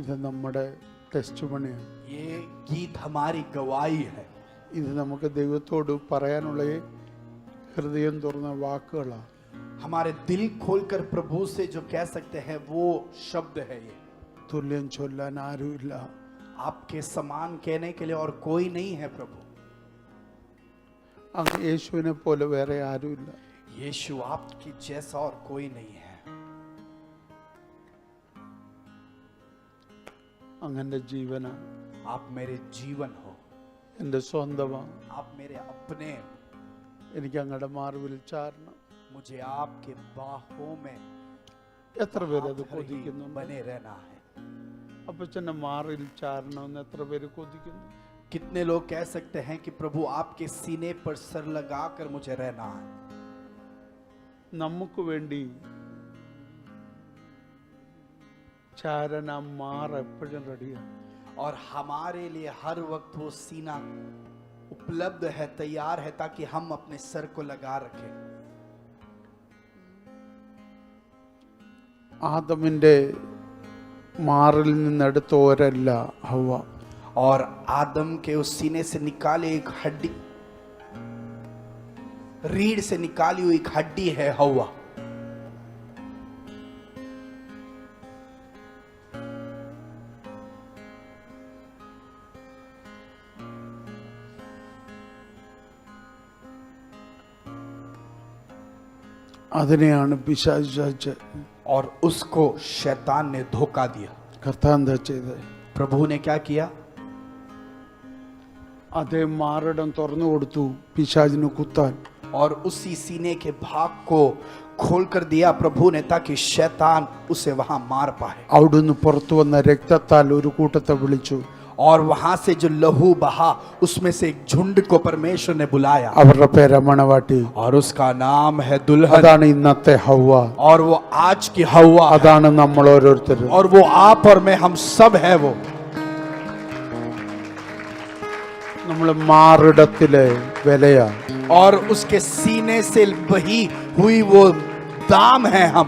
ഇത് നമ്മുടെ ടെസ്റ്റിമണിയാണ്. ये गीत हमारी गवाही है. ഇത് നമുക്ക് ദൈവത്തോട് പറയാനുള്ള ഹൃദയം തുറന്ന വാക്കുകളാണ്. हमारे दिल खोलकर प्रभु से जो कह सकते हैं वो शब्द है. ये തുല്യം ചൊല്ലാൻ ആരുമില്ല. आपके समान कहने के लिए और कोई नहीं है प्रभु. അങ്ങ് യേശുവിനെ പോലെ വേറെ ആരുമില്ല. यीशु आपकी जैसा और कोई नहीं है. അങ്ങന്റെ ജീവനാണ്. आप मेरे जीवन हो. എൻ്റെ സ്വന്തമാണ്. आप मेरे अपने. എനിക്ക് അങ്ങയുടെ മാർവിൽ ചാരണം. मुझे आपके बाहों में എത്ര പേര് അത് കൊതിക്കുന്നു? बने रहना है. അപ്പച്ചന്റെ മാറിൽ ചാരണമെന്ന് എത്ര പേര് കൊതിക്കുന്നു? कितने लोग कह सकते हैं कि प्रभु आपके सीने पर सर लगाकर मुझे रहना है. നമുക്ക് വേണ്ടി ചാരന മാറ എപ്പോഴും റെഡിയാണ്. और हमारे लिए हर वक्त वो सीना उपलब्ध है, तैयार है, ताकि हम अपने सर को लगा रखें. ആദമിന്റെ മാറിൽ നിന്നെടുത്തോരല്ല ഹവ്വ. और आदम के उस सीने से निकाले एक हड्डी, रीढ़ से निकाली हुई एक हड्डी है हव्वा. അതിനെയാണ് പിശാച് और उसको शैतान ने धोखा दिया. കർത്താവ് എന്താ ചെയ്തത്? प्रभु ने क्या किया? അതേ മാറിടം തുറന്നു കൊടുത്തു പിശാചിന് കുത്താൻ. और उसी सीने के भाग को खोल कर दिया प्रभु ने, ताकि शैतान उसे वहां मार पाए. അവിടുന്ന് പുറത്തു വന്ന രക്തത്താൽ ഒരു കൂട്ടത്തെ വിളിച്ചു. और वहां से जो लहू बहा, उसमें से एक झुंड को परमेश्वर ने बुलाया. അവരുടെ പേര് മണവാട്ടി. और उसका नाम है दुल्हन. അതാണ് ഇന്നത്തെ ഹവ്വ. और वो आज की हव्वा. അതാണ് നമ്മൾ ഓരോരുത്തരും. और वो आप और मैं, हम सब है वो. നമ്മൾ മാറിടത്തിലെ വിലയാ. और उसके सीने से बही हुई वो दाम है हम.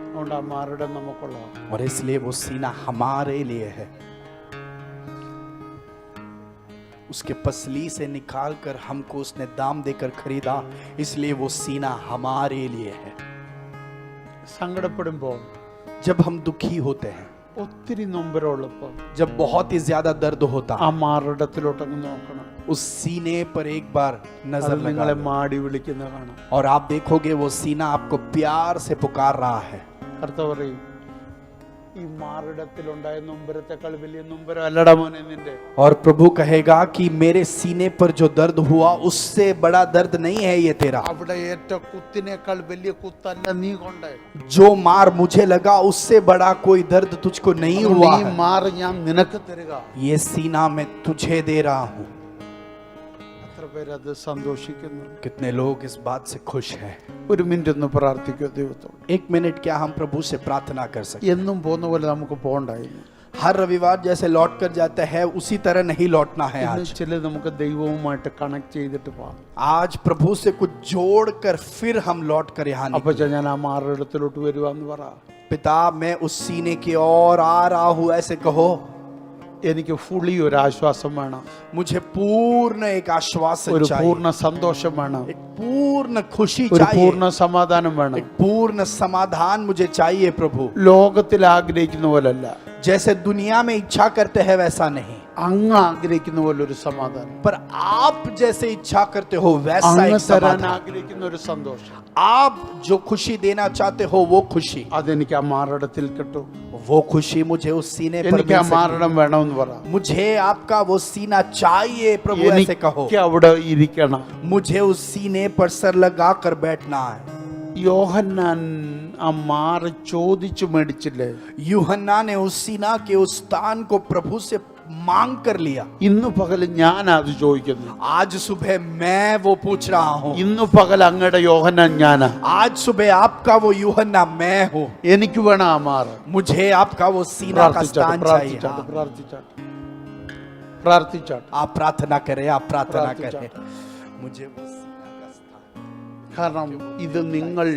അതുകൊണ്ട് ആ മാറിടം നമുക്കുള്ള. और इसलिए वो सीना हमारे लिए है. उसके पसली से निकालकर हमको उसने दाम देकर खरीदा, इसलिए वो सीना हमारे लिए है. സങ്കടപ്പെടുമ്പോൾ, जब हम दुखी होते हैं, ഒത്തിരി നൊമ്പരമുള്ളപ്പോൾ, जब बहुत ही ज्यादा दर्द होता, ആ മാറിടത്തിലോട്ടങ്ങ് നോക്കണം. उस सीने पर एक बार नजर നിങ്ങളെ लगा. മാടി വിളിക്കുന്ന കാണാം. और आप देखोगे वो सीना आपको प्यार से पुकार रहा है. കർത്താവ് പറയും, ഈ മാറിടത്തിലുണ്ടായ നൊമ്പരത്തെക്കാൾ വലിയ നൊമ്പരം അല്ലടാ മോനെ നിന്റെ. और प्रभु कहेगा कि मेरे सीने पर जो दर्द हुआ, उससे बड़ा दर्द नहीं है ये तेरा. അവിടെ ഏറ്റ കുത്തിനേക്കാൾ വലിയ കുത്തല്ല നീ കൊണ്ടേ. जो मार मुझे लगा, उससे बड़ा कोई दर्द तुझको नहीं हुआ ഈ है. മാറ് ഞാൻ നിനക്ക് തരിക. ये सीना मैं तुझे दे रहा हूँ. എത്ര പേരത് സന്തോഷിക്കുന്നു? कितने लोग इस बात से खुश हैं? ഒരു മിനിറ്റ് ഒന്ന് പ്രാർത്ഥിക്കുക ദൈവത്തോട്. एक मिनट क्या हम प्रभु से प्रार्थना कर सकते? എന്നും പോകുന്ന പോലെ നമുക്ക് പോകണ്ടായിരുന്നു. हर रविवार जैसे लौट कर जाता है, उसी तरह नहीं लौटना है. आज ചില നമുക്ക് ദൈവവുമായിട്ട് കണക്ട് ചെയ്തിട്ട് പോകാം. आज प्रभु से कुछ जोड़ कर फिर हम लौट कर यहाँ അപ്പൊ ഞാൻ ആ മാറിടത്തിലോട്ട് വരുവാന്ന് പറ. पिता, मैं उस सीने की ओर आ रहा हूँ, ऐसे कहो. എനിക്ക് ഫുള്ളി ഒരു ആശ്വാസം വേണം. मुझे पूर्ण एक आश्वासन ഒരു चाहिए. പൂർണ്ണ സന്തോഷം വേണം. एक पूर्ण खुशी ഒരു चाहिए. പൂർണ്ണ സമാധാനം വേണം. एक पूर्ण समाधान मुझे चाहिए प्रभु. ലോകത്തിൽ ആഗ്രഹിക്കുന്ന പോലല്ല, जैसे दुनिया में इच्छा करते हैं वैसा नहीं, അങ്ങ് ആഗ്രഹിക്കുന്ന പോലെ ഒരു സമാധാനം, पर आप जैसे इच्छा करते हो वैसा അങ്ങ് एक തരാൻ समाधान. ആഗ്രഹിക്കുന്ന ഒരു സന്തോഷം. आप जो खुशी देना चाहते हो वो खुशी, അതെനിക്ക് ആ മാറിടത്തിൽ കിട്ടും. वो खुशी मुझे उस सीने पर എനിക്ക് ആ मिल सके. മാറിടം വേണമെന്ന് പറ. मुझे आपका वो सीना चाहिए प्रभु, ऐसे कहो. എനിക്ക് അവിടെ ഇരിക്കണം. मुझे उस सीने पर सर लगा कर बैठना है. യോഹന്നാൻ ആ മാറ് ചോദിച്ചു മേടിച്ചില്ലേ? यूहन्ना ने उस सीना के उस स्थान को प्रभु से मांग कर लिया. ഇന്ന് പകൽ ഞാൻ അത് ചോദിക്കുന്നു. आज सुबह मैं वो पूछ रहा हूँ. ഇന്ന് പകൽ അങ്ങയുടെ യോഹന്നാൻ ഞാനാ. आज सुबह आपका वो यूहन्ना मैं हूँ. എനിക്ക് വേണം ആ മാറ്. मुझे आपका वो सीना का स्थान चाहिए. പ്രാർത്ഥിച്ചാട്ട് आप प्रार्थना करें, आप प्रार्थना प्रार्थना करें. मुझे वो सीना का स्थान. കാരണം ഇത് നിങ്ങൾ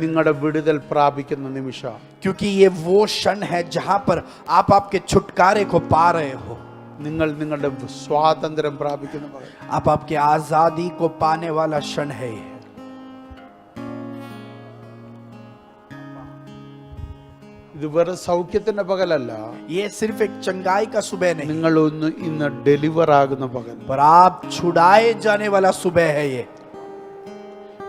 നിങ്ങളുടെ വിടുതൽ പ്രാപിക്കുന്ന നിമിഷം. क्योंकि ये वो क्षण है जहां पर आप आपके छुटकारे को पा रहे हो. നിങ്ങൾ നിങ്ങളുടെ സ്വാതന്ത്ര്യം പ്രാപിക്കുന്ന പകൽ. आप आपके आजादी को पाने वाला क्षण है ये. ഇത് വെറും സൗഖ്യത്തിന്റെ പകലല്ല. ये सिर्फ एक चंगाई का सुबह नहीं, നിങ്ങൾ ഒന്ന് ഇന്ന് ഡെലിവർ ആകുന്ന പകൽ. पर आप छुड़ाए जाने वाला सुबह है ये.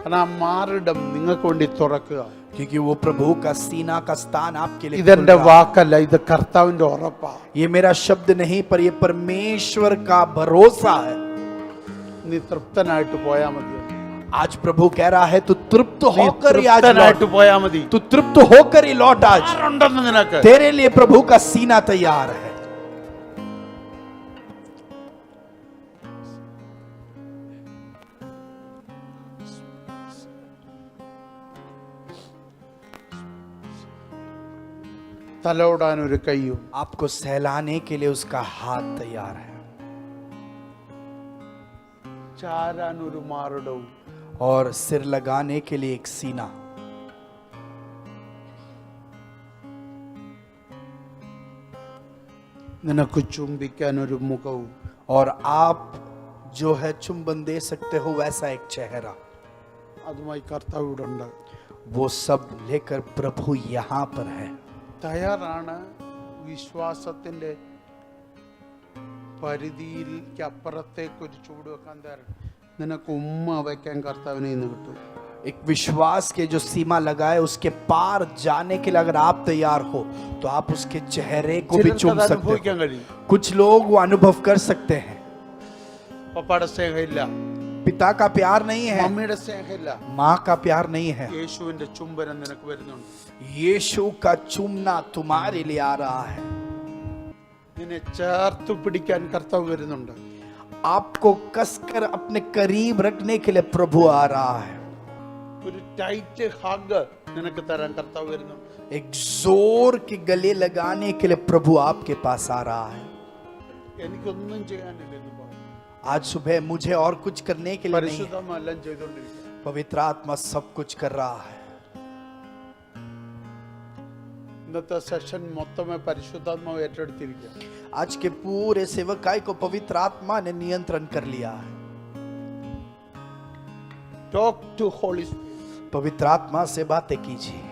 കാരണം ആ മാറിടം നിങ്ങൾക്ക് വേണ്ടി തുറക്കുക. क्योंकि वो प्रभु का सीना का स्थान आपके लिए ഇതെന്റെ खुल रहा है. വാക്കല്ല, ഇത് കർത്താവിന്റെ ഉറപ്പാ. ये मेरा शब्द नहीं, पर ये परमेश्वर का भरोसा है. നീ തൃപ്തനായിട്ട് പോയാ മതി. आज प्रभु कह रहा है तू तृप्त നീ होकर ही आज തൃപ്തനായിട്ട് लौट. പോയാ മതി. तू तृप्त होकर ही लौट आज. ആരുണ്ടെന്ന് നിനക്ക്? तेरे लिए प्रभु का सीना तैयार है. തലോടാൻ ഒരു കൈയും आपको सहलाने के लिए उसका हाथ तैयार है, ചാരാൻ ഒരു മാറിടവും और सिर लगाने के लिए एक सीना. നിനക്ക് ചുംബിക്കാൻ ഒരു മുഖവും. और आप जो है चुंबन दे सकते हो वैसा एक चेहरा. അതുമായി കർത്താവ് ഇവിടെ ഉണ്ട്. वो सब लेकर प्रभु यहां पर है. തയ്യാറാണ് വിശ്വാസത്തിന്റെ പരിധിയിലേക്ക് അപ്പുറത്തേക്ക് ഒരു ചൂട് വെക്കാൻ തയ്യാറാണ്. നിനക്ക് ഉമ്മ വയ്ക്കാൻ കർത്താവിനെ ഇന്ന് കിട്ടും. एक विश्वास के जो सीमा लगाए उसके पार जाने के लिए अगर आप तैयार हो तो आप उसके चेहरे को भी चूम सकते അനുഭവിക്കാൻ हो. കഴിയും. कुछ लोग वो अनुभव कर सकते हैं. പപ്പയുടെ സ്നേഹമില്ല, पिता का प्यार नहीं है, മമ്മിയുടെ സ്നേഹമില്ല. माँ का प्यार नहीं है. യേശുവിന്റെ ചുംബനം നിനക്ക് വരുന്നുണ്ട്. यीशु का चूमना तुम्हारे लिए आ रहा है. നിന്നെ ചേർത്ത് പിടിക്കാൻ കർത്താവ് വരുന്നുണ്ട്. आपको कसकर अपने करीब रखने के लिए प्रभु आ रहा है. ഒരു ടൈറ്റ് ഹഗ് നിനക്ക് തരാൻ കർത്താവ് വരുന്നുണ്ട്. एक जोर के गले लगाने के लिए प्रभु आपके पास आ रहा है. എനിക്കൊന്നും ചെയ്യാനില്ല എന്ന് പറഞ്ഞു. आज सुबह मुझे और कुछ करने के लिए नहीं है. പരിശുദ്ധമെല്ലാം ചെയ്തുകൊണ്ടിരിക്കുക. पवित्र आत्मा सब कुछ कर रहा है. ഇന്നത്തെ സെഷൻ മൊത്തമേ പരിശുദ്ധാത്മാവ് ഏറ്റെടുത്തിരിക്കുക. आज के पूरे सेवकाई को पवित्र आत्मा ने नियंत्रण कर लिया है. Talk to holy spirit. पवित्र आत्मा से बातें कीजिए.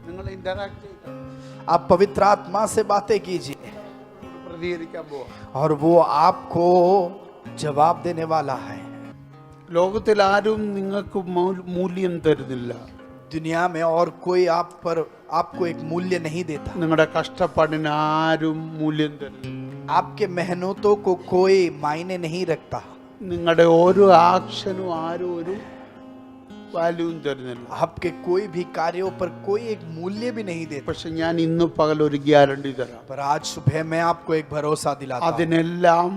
നിങ്ങൾ ഇന്ററാക്ട് ചെയ്യുക. आप पवित्र आत्मा से बातें कीजिए പ്രതികരിക്കാൻ പോവാ. और वो आपको जवाब देने वाला है. ലോകത്തിൽ ആരും നിങ്ങൾക്ക് മൂല്യം തരുന്നില്ല. दुनिया में और कोई आप पर आपको एक मूल्य नहीं देता. നിങ്ങളുടെ കഷ്ടപ്പാടിന് ആരും മൂല്യം തരുന്നില്ല. आपके मेहनतों को कोई मायने नहीं रखता. നിങ്ങളുടെ ഓരോ ആക്ഷനും ആരും ഒരു വാല്യൂവും തരുന്നില്ല. आपके कोई भी कार्यों पर कोई एक मूल्य भी नहीं देता. പക്ഷെ ഞാൻ ഇന്ന് പകൽ ഒരു ഗ്യാരണ്ടി തരാം. पर आज सुबह मैं आपको एक भरोसा दिलाता हूं. അതിനെല്ലാം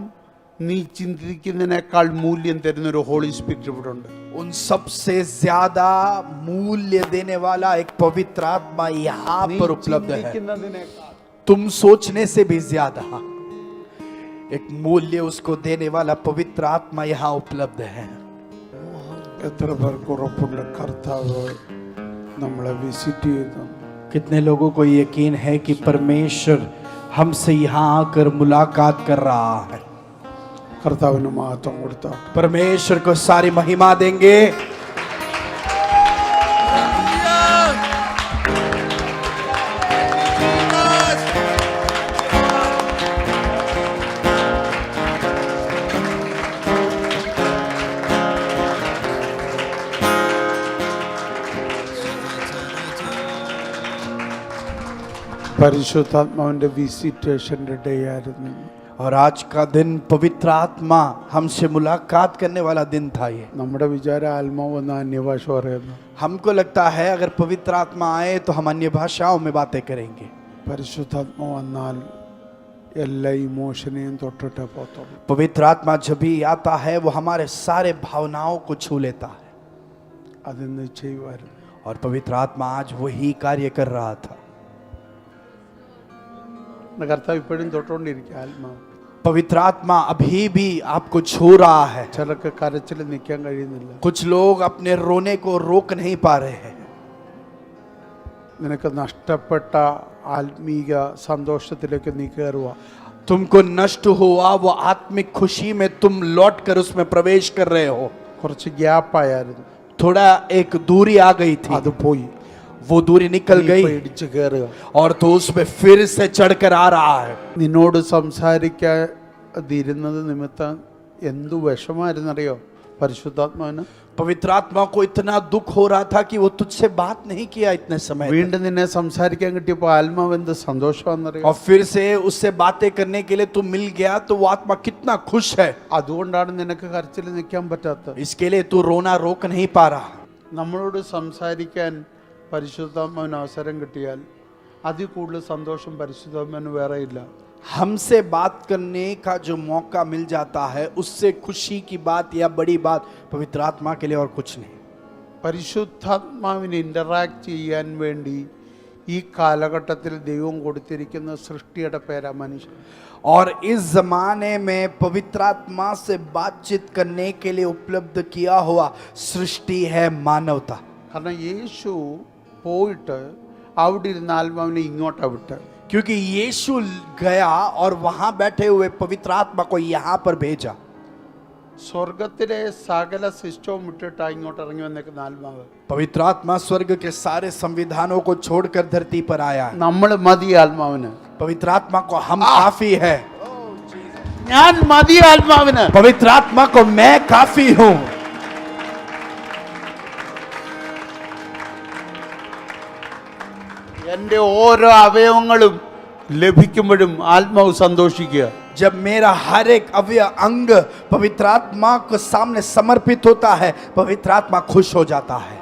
നീ ചിന്തിക്കുന്നതിനേക്കാൾ മൂല്യം തരുന്ന ഒരു ഹോളി സ്പിരിറ്റ് ഇവിടെ ഉണ്ട്. उन सबसे ज्यादा मूल्य देने वाला एक पवित्र आत्मा यहाँ നീ पर उपलब्ध है. ചിന്തിക്കുന്നതിനേക്കാൾ तुम सोचने से भी ज्यादा एक मूल्य उसको देने वाला पवित्र आत्मा यहाँ उपलब्ध है. എത്ര പേർക്ക് ഉറപ്പുണ്ട് കർത്താവ് നമ്മളെ വിസിറ്റ് ചെയ്തു? कितने लोगों को यकीन है कि परमेश्वर हमसे यहाँ आकर मुलाकात कर रहा है. കർത്താവിന് മഹത്വം കൊടുത്താൽ परमेश्वर को सारी महिमा देंगे. പരിശുദ്ധാത്മാവിന്റെ വിസിറ്റേഷന്റെ ഡേ ആയിരുന്നു. और आज का दिन पवित्र आत्मा हमसे मुलाकात करने वाला दिन था. ये നമ്മുടെ വിചാരം ആത്മാവ് എന്ന അന്യഭാഷ പറയുന്നു. हमको लगता है अगर पवित्र आत्मा आए तो हम अन्य भाषाओं में बातें करेंगे. പരിശുദ്ധാത്മാവ് വന്നാൽ എല്ലാ ഇമോഷനെയും തൊട്ടിട്ടേ പോത്തുള്ളൂ. पवित्र आत्मा जब भी आता है वो हमारे सारे भावनाओं को छू लेता है. അതിന്ന് ചെയ്യുമായിരുന്നു. और पवित्र आत्मा आज वही कार्य कर रहा था. കർത്താവ് ഇപ്പോഴും തൊട്ടുകൊണ്ടിരിക്കുക ആത്മാവ്. पवित्र आत्मा अभी भी आपको छू रहा है। ചിലർക്ക് കരച്ചിൽ നിൽക്കാൻ കഴിയുന്നില്ല. कुछ लोग अपने रोने को रोक नहीं पा रहे हैं। നിനക്ക് നഷ്ടപ്പെട്ട ആത്മീക സന്തോഷത്തിലേക്ക് നീ കയറുക. तुमको नष्ट हुआ वो आत्मिक खुशी में तुम लौट कर उसमें प्रवेश कर रहे हो। കുറച്ച് ഗ്യാപ്പായിരുന്നു, थोड़ा एक दूरी आ गई थी, അത് പോയി. वो दूरी निकल നീ गई ഇപ്പൊ ഇടിച്ച് കയറുക. और तो उसमें फिर से चढ़कर आ रहा है। നിന്നോട് സംസാരിക്കാതിരുന്നത് നിമിത്തം എന്തു വിഷമായിരുന്നറിയോ പരിശുദ്ധാത്മാവിന്? पवित्र आत्मा को इतना दुख हो रहा था कि वो तुझसे बात नहीं किया इतने समय तक। വീണ്ടും നിന്നെ സംസാരിക്കാൻ കിട്ടിയപ്പോ ആത്മാവ് എന്ത് സന്തോഷമാണെന്നറിയോ? और फिर से उससे बातें करने के लिए तू मिल गया तो वो आत्मा कितना खुश है। അതുകൊണ്ടാണ് നിനക്ക് കരച്ചിൽ നിൽക്കാൻ പറ്റാത്തത്. इसके लिए तू रोना रोक नहीं पा रहा। നമ്മളോട് സംസാരിക്കാൻ പരിശുദ്ധാത്മാവിന് അവസരം കിട്ടിയാൽ അതിൽ കൂടുതൽ സന്തോഷം പരിശുദ്ധാത്മാവിന് വേറെ ഇല്ല. हमसे बात करने का जो मौका मिल जाता है उससे खुशी की बात या बड़ी बात पवित्र आत्मा के लिए और कुछ नहीं। പരിശുദ്ധാത്മാവിന് ഇന്ററാക്ട് ചെയ്യാൻ വേണ്ടി ഈ കാലഘട്ടത്തിൽ ദൈവം കൊടുത്തിരിക്കുന്ന സൃഷ്ടിയുടെ പേരാ മനുഷ്യൻ. और इस जमाने में पवित्र आत्मा से बातचीत करने के लिए उपलब्ध किया हुआ सृष्टि है मानवता। കാരണം യേശു പോയിട്ട് അവിടെ ഇരുന്ന ആത്മാവിനെ ഇങ്ങോട്ടാ വിട്ട്. क्योंकि यीशु गया और वहां बैठे हुए पवित्र आत्मा को यहां पर भेजा। സ്വർഗത്തിലെ സകല സിസ്റ്റവും വിട്ടിട്ടാ ഇങ്ങോട്ട് ഇറങ്ങി വന്നേക്കുന്ന ആത്മാവ്. पवित्र आत्मा स्वर्ग के सारे संविधानों को छोड़कर धरती पर आया है। നമ്മൾ മതി ആത്മാവിന്. पवित्र आत्मा को हम काफी है। ഞാൻ മതി ആത്മാവിന്. पवित्र आत्मा को मैं काफी हूं। എൻ്റെ ഓരോ അവയവങ്ങളും ലഭിക്കുമ്പോഴും ആത്മാവ് സന്തോഷിക്കുക. जब मेरा हर एक अवयव अंग पवित्र आत्मा के सामने समर्पित होता है पवित्र आत्मा खुश हो जाता है।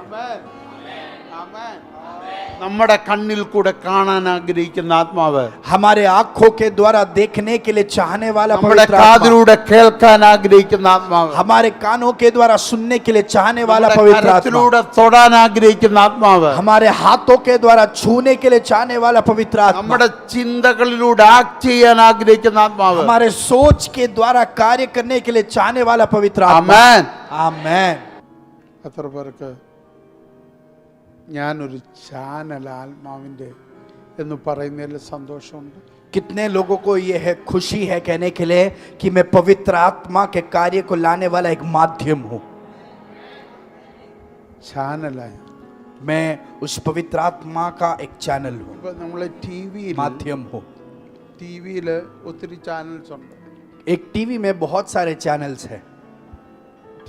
നമ്മുടെ കണ്ണിൽ കൂടെ കാണാൻ ആഗ്രഹിക്കുന്ന ആത്മാവ്, हमारे आंखों के द्वारा देखने के लिए चाहने वाला നമ്മുടെ पवित्र आत्मा, കാതിലൂടെ കേൾക്കാൻ ആഗ്രഹിക്കുന്ന ആത്മാവ്, हमारे कानों के द्वारा सुनने के लिए चाहने वाला നമ്മുടെ पवित्र आत्मा, കരത്തിലൂടെ തൊടാൻ ആഗ്രഹിക്കുന്ന ആത്മാവ്, हमारे हाथों के द्वारा छूने के लिए चाहने वाला पवित्र आत्मा, നമ്മുടെ ചിന്തകളിലൂടെ ആക്ട് ചെയ്യാൻ ആഗ്രഹിക്കുന്ന ആത്മാവ്. हमारे सोच के द्वारा कार्य करने के लिए चाहने वाला पवित्र आत्मा। ആമേൻ. आमेन। എത്ര പേർക്ക് ഞാനൊരു ചാനൽ ആത്മാവിൻ്റെ എന്ന് പറയുന്നതിൽ സന്തോഷമുണ്ട്? कितने लोगों को यह है खुशी है कहने के लिए कि मैं पवित्र आत्मा के कार्य को लाने वाला एक माध्यम हूं। ചാനലായ मैं उस पवित्र आत्मा का एक चैनल हूं, ഇപ്പൊ നമ്മൾ माध्यम हूं। ടി വിയിൽ ഒത്തിരി ചാനൽസ് ഉണ്ട്. एक टीवी में बहुत सारे चैनल्स हैं।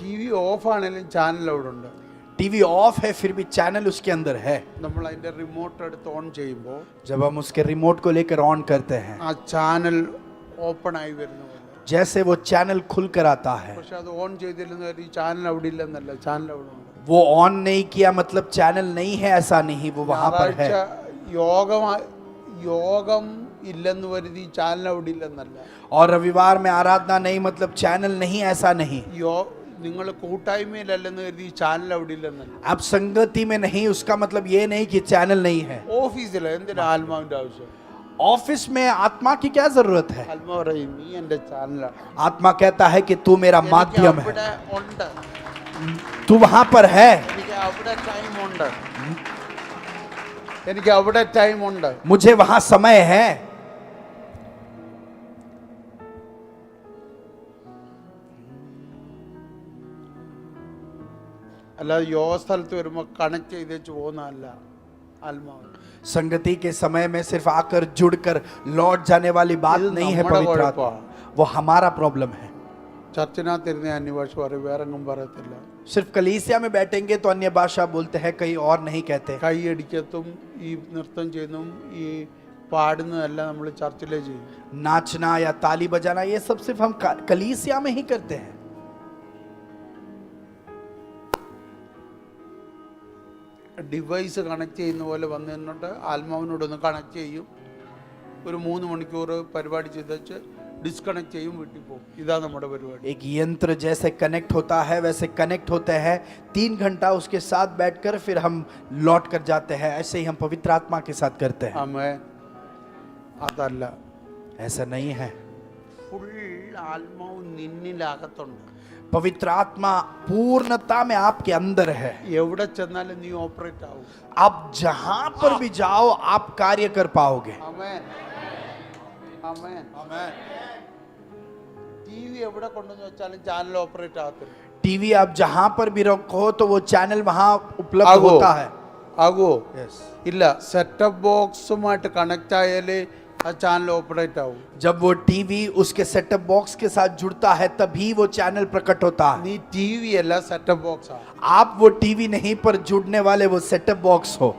ടി വി ഓഫ് ആണെങ്കിലും ചാനൽ അവിടെ ഉണ്ട്. टीवी ऑफ है फिर भी चैनल उसके अंदर है। നമ്മൾ അതിന്റെ റിമോട്ട് എടുത്ത് ഓൺ ചെയ്യുമ്പോൾ जब हम उसके रिमोट को लेकर ऑन करते हैं ആ ചാനൽ ഓപ്പൺ ആയി വരുന്ന പോലെ. जैसे वो चैनल खुल कर आता है। പക്ഷെ അത് ഓൺ ചെയ്തിരുന്ന ഈ ചാനൽ അവിടെ ഇല്ലെന്നല്ല, ചാനൽ അവിടെ ഉണ്ട്. वो ऑन नहीं किया मतलब चैनल नहीं है ऐसा नहीं, वो वहां पर है। ഞായറാഴ്ച യോഗം ഇല്ലെന്ന് വരുതി ചാനൽ അവിടെ ഇല്ലെന്നല്ല. और रविवार में आराधना नहीं मतलब चैनल नहीं, ऐसा नहीं। നിങ്ങൾ കൂട്ടായ്മയിലല്ലെന്ന് കരുതി ചാനൽ അവിടെ ഇല്ലെന്നല്ല. आप संगति में नहीं उसका मतलब ये नहीं कि चैनल नहीं है। ഓഫീസിൽ എന്തിനാ ആത്മാവിന്റെ ആവശ്യം? ऑफिस में आत्मा की क्या जरूरत है? ആത്മാവ് പറയും നീ എന്റെ ചാനലാണ്. आत्मा कहता है कि तू मेरा माध्यम है, അവിടെ ഉണ്ട്, तू वहां पर है, എനിക്ക് അവിടെ ടൈം ഉണ്ട്, എനിക്ക് അവിടെ ടൈം ഉണ്ട്. मुझे वहां समय है। അല്ലാതെ യോഗ സ്ഥലത്ത് വരുമ്പോൾ കണക്ട് ചെയ്തേച്ച് പോകുന്നതല്ല ആത്മാവ്. संगति के समय में सिर्फ आकर जुड़कर लौट जाने वाली बात ये नहीं है हमारा पवित्र कुഴപ്പാ. आत्मा, वो हमारा प्रॉब्लम है। ചർച്ചിനകത്തിരുന്ന അന്യഭാഷ പറയും, വേറെങ്ങും പറയത്തില്ല. सिर्फ कलीसिया में बैठेंगे तो अन्य भाषा बोलते हैं, कहीं और नहीं कहते। കൈയടിക്കത്തും ഈ നൃത്തം ചെയ്യുന്നതും ഈ പാടുന്നതെല്ലാം നമ്മൾ ചർച്ചിലേ ചെയ്യും. नाचना या ताली बजाना ये सब सिर्फ हम कलीसिया में ही करते हैं। ഡിവൈസ് കണക്ട് ചെയ്യുന്ന പോലെ വന്നു നിന്നിട്ട് ആത്മാവിനോടൊന്ന് കണക്ട് ചെയ്യും. ഒരു 3 മണിക്കൂർ പരിപാടി ചെയ്തേച്ച് डिस्कनेक्ट चाहिए വീട്ടിൽ പോകും. ഇതാ നമ്മുടെ പരിപാടി. एक यंत्र जैसे कनेक्ट होता है वैसे कनेक्ट होते हैं, 3 घंटा उसके साथ बैठकर फिर हम लौट कर जाते हैं। ऐसे ही हम पवित्र आत्मा के साथ करते हैं। ആമേൻ. അതല്ല, ऐसा नहीं है। ഫുൾ ആത്മാവ് നിന്നിലകത്തുണ്ട്. पवित्र आत्मा पूर्णता में आपके अंदर है. എവിടെ ചെന്നാലും നീ ഓപ്പറേറ്റ് ആവും. आप जहां पर भी जाओ आप कार्य कर पाओगे. ആമേൻ, ആമേൻ, ആമേൻ. ടിവി എവിടെ കൊണ്ടുവന്ന് വെച്ചാലും ചാനൽ ഓപ്പറേറ്റ് ആകത്തില്ല. टीवी आप जहां पर भी रखो तो वो चैनल वहां उपलब्ध आगो। होता है. ആകുമോ? Yes. ഇല്ല, സെറ്റപ്പ് ബോക്സുമായിട്ട് കണക്ട് ആയാലേ ആ ചാനൽ ഓപ്പറേറ്റ് ആവും. जब वो टीवी उसके सेटअप बॉक्स के साथ जुड़ता है तभी वो चैनल प्रकट होता है. നീ ടി വി അല്ല, സെറ്റപ്പ് ബോക്സാ. आप वो टीवी नहीं पर जुड़ने वाले वो सेटअप बॉक्स हो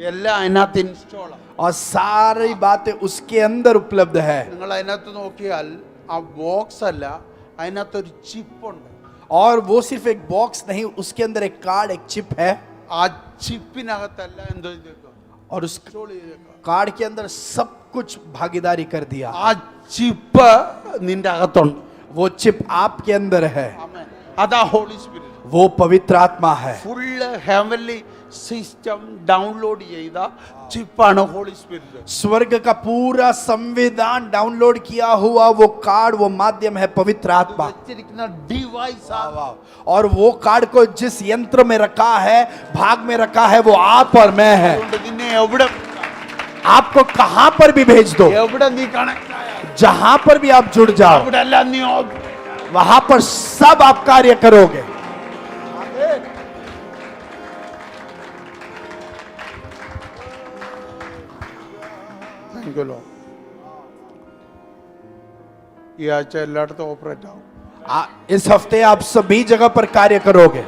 എല്ലാം അതിനകത്ത് ഇൻസ്റ്റോളാണ്. और सारी बातें उसके अंदर उपलब्ध है. നിങ്ങൾ അതിനകത്ത് നോക്കിയാൽ ആ ബോക്സ് അല്ല, അതിനകത്തൊരു ചിപ്പ് ഉണ്ട്. और वो सिर्फ एक बॉक्स नहीं उसके अंदर एक कार्ड एक चिप है ആ ചിപ്പിനകത്തല്ല എന്തോ ചെയ്തേക്കുക, और उस ഇൻസ്റ്റോൾ ചെയ്തേക്കുക. कार्ड के अंदर सब कुछ भागीदारी कर दिया. ആ ചിപ്പ് നിന്റെ അകത്തുണ്ട്. वो चिप आपके अंदर है. ആമേൻ. അതാ ഹോളി സ്പിരിറ്റ്. वो पवित्र आत्मा है. ഫുള്ള് ഹെവൻലി സിസ്റ്റം ഡൗൺലോഡ് ചെയ്ത ചിപ്പാണ് ഹോളി സ്പിരിറ്റ്. स्वर्ग का पूरा संविधान डाउनलोड किया हुआ वो कार्ड वो माध्यम है पवित्र आत्मा. വെച്ചിരിക്കുന്ന ഡിവൈസ് ആണ്. और वो कार्ड को जिस यंत्र में रखा है भाग में रखा है वो आप और मैं है. അതുകൊണ്ട് നിന്നെ എവിടെ आपको कहां पर भी भेज दो, എവിടെ നീ കണക്ട് ആയ जहां पर भी आप जुड़ जाओ അവിടെ എല്ലാം നീ वहां पर सब आप कार्य करोगे. Thank you, Lord. ഈ ആഴ്ച എല്ലായിടത്തും ഓപ്പറേറ്റ് ആവും. इस हफ्ते आप सभी जगह पर कार्य करोगे.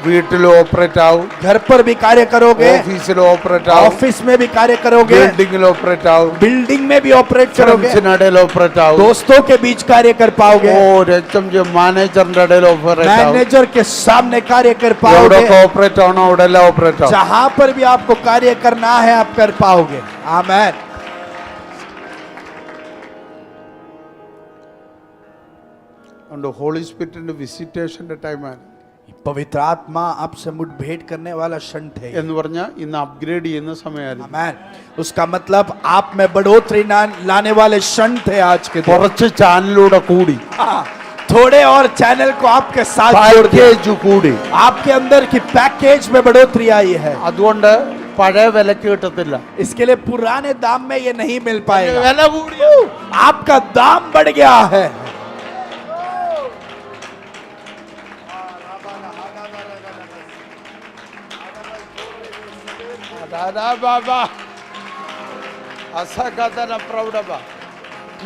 വീട്ടിൽ ഓപ്പറേറ്റ് ആവും, घर पर भी कार्य करोगे, ഓഫീസിൽ ഓപ്പറേറ്റ് ആവും, ऑफिस में भी कार्य करोगे, ബിൽഡിംഗിൽ ഓപ്പറേറ്റ് ആവും, बिल्डिंग में भी ऑपरेट करोगे, ഫ്രണ്ട്സിനിടയിൽ ഓപ്പറേറ്റ് ആവും, दोस्तों के बीच कार्य कर पाओगे, മാനേജറിന്റെ ഇടയിൽ ഓപ്പറേറ്റ് ആവും. मैनेजर के सामने कार्य कर पाओगे. എവിടെയൊക്കെ ഓപ്പറേറ്റ് ആവണോ അവിടെ എല്ലാം ഓപ്പറേറ്റ് ആവും. जहां पर भी आपको कार्य करना है आप कर पाओगे. आमेन. അതുകൊണ്ട് ഹോളി സ്പിരിറ്റിന്റെ വിസിറ്റേഷന്റെ ടൈമാണ്. पवित्र आत्मा आपसे मुठभेड़ करने वाला क्षण थे. എന്ന് പറഞ്ഞാൽ ഇന്ന് അപ്ഗ്രേഡ് ചെയ്യുന്ന സമയമായിരുന്നു. आमेन. उसका मतलब आप में बढ़ोतरी लाने वाले क्षण थे आज के दिन. കുറച്ച് ചാനലിലൂടെ കൂടി, हाँ, थोड़े और चैनल को आपके साथ जोड़ दिया. പാക്കേജ് കൂടി. आपके अंदर की पैकेज में बढ़ोतरी आई है. അതുകൊണ്ട് പഴയ വിലക്ക് കിട്ടത്തില്ല. इसके लिए पुराने दाम में ये नहीं मिल पाएगा. വില കൂടി. आपका दाम बढ़ गया है.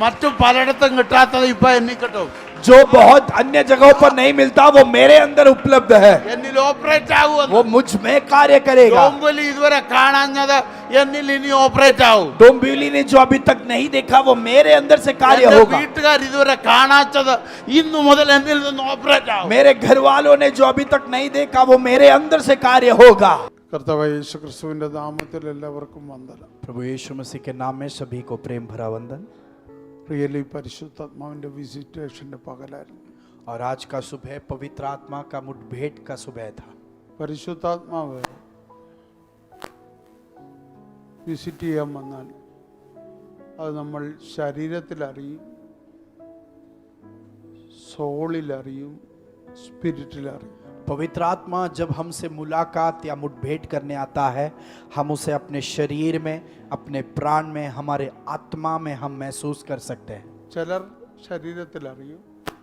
മറ്റു പലയിടത്തും കിട്ടാത്തത് ഇപ്പൊ എന്നിൽ കിട്ടും. जो बहुत अन्य जगहों पर नहीं मिलता वो मेरे अंदर उपलब्ध है. എന്നിൽ ഓപ്പറേറ്റ് ആവും. वो मुझ में कार्य करेगा. ഡോംബലി ഇതുവരെ കാണാഞ്ഞത് എന്നിൽ ഇനി ഓപ്പറേറ്റ് ആവും. डोंबिवली ने जो अभी तक नहीं देखा वो मेरे अंदर से कार्य എന്റെ होगा. വീട്ടുകാർ ഇതുവരെ കാണാത്തത് ഇന്നു മുതൽ എന്നിൽ നിന്ന് ഓപ്പറേറ്റ് ആവും. मेरे घर वालों ने जो अभी तक नहीं देखा वो मेरे अंदर से कार्य होगा. കർത്താവായ യേശു ക്രിസ്തുവിന്റെ നാമത്തിൽ എല്ലാവർക്കും വന്ദനം. प्रभु यीशु मसीह के नाम में सभी को प्रेम भरा वंदन. റിയലി പരിശുദ്ധാത്മാവിന്റെ വിസിറ്റേഷന്റെ പകലായിരുന്നു. और आज का सुबह पवित्र आत्मा का मुठभेड़ का सुबह था. പരിശുദ്ധാത്മാവ് വിസിറ്റ് ചെയ്യാൻ വന്നാൽ അത് നമ്മൾ ശരീരത്തിൽ അറിയും, സോളിൽ അറിയും, സ്പിരിറ്റിൽ അറിയും. पवित्र आत्मा जब हमसे मुलाकात या मुठभेड़ करने आता है हम उसे अपने शरीर में अपने प्राण में हमारे आत्मा में हम महसूस कर सकते हैं. ചിലർ ശരീരത്തിൽ അറിയും,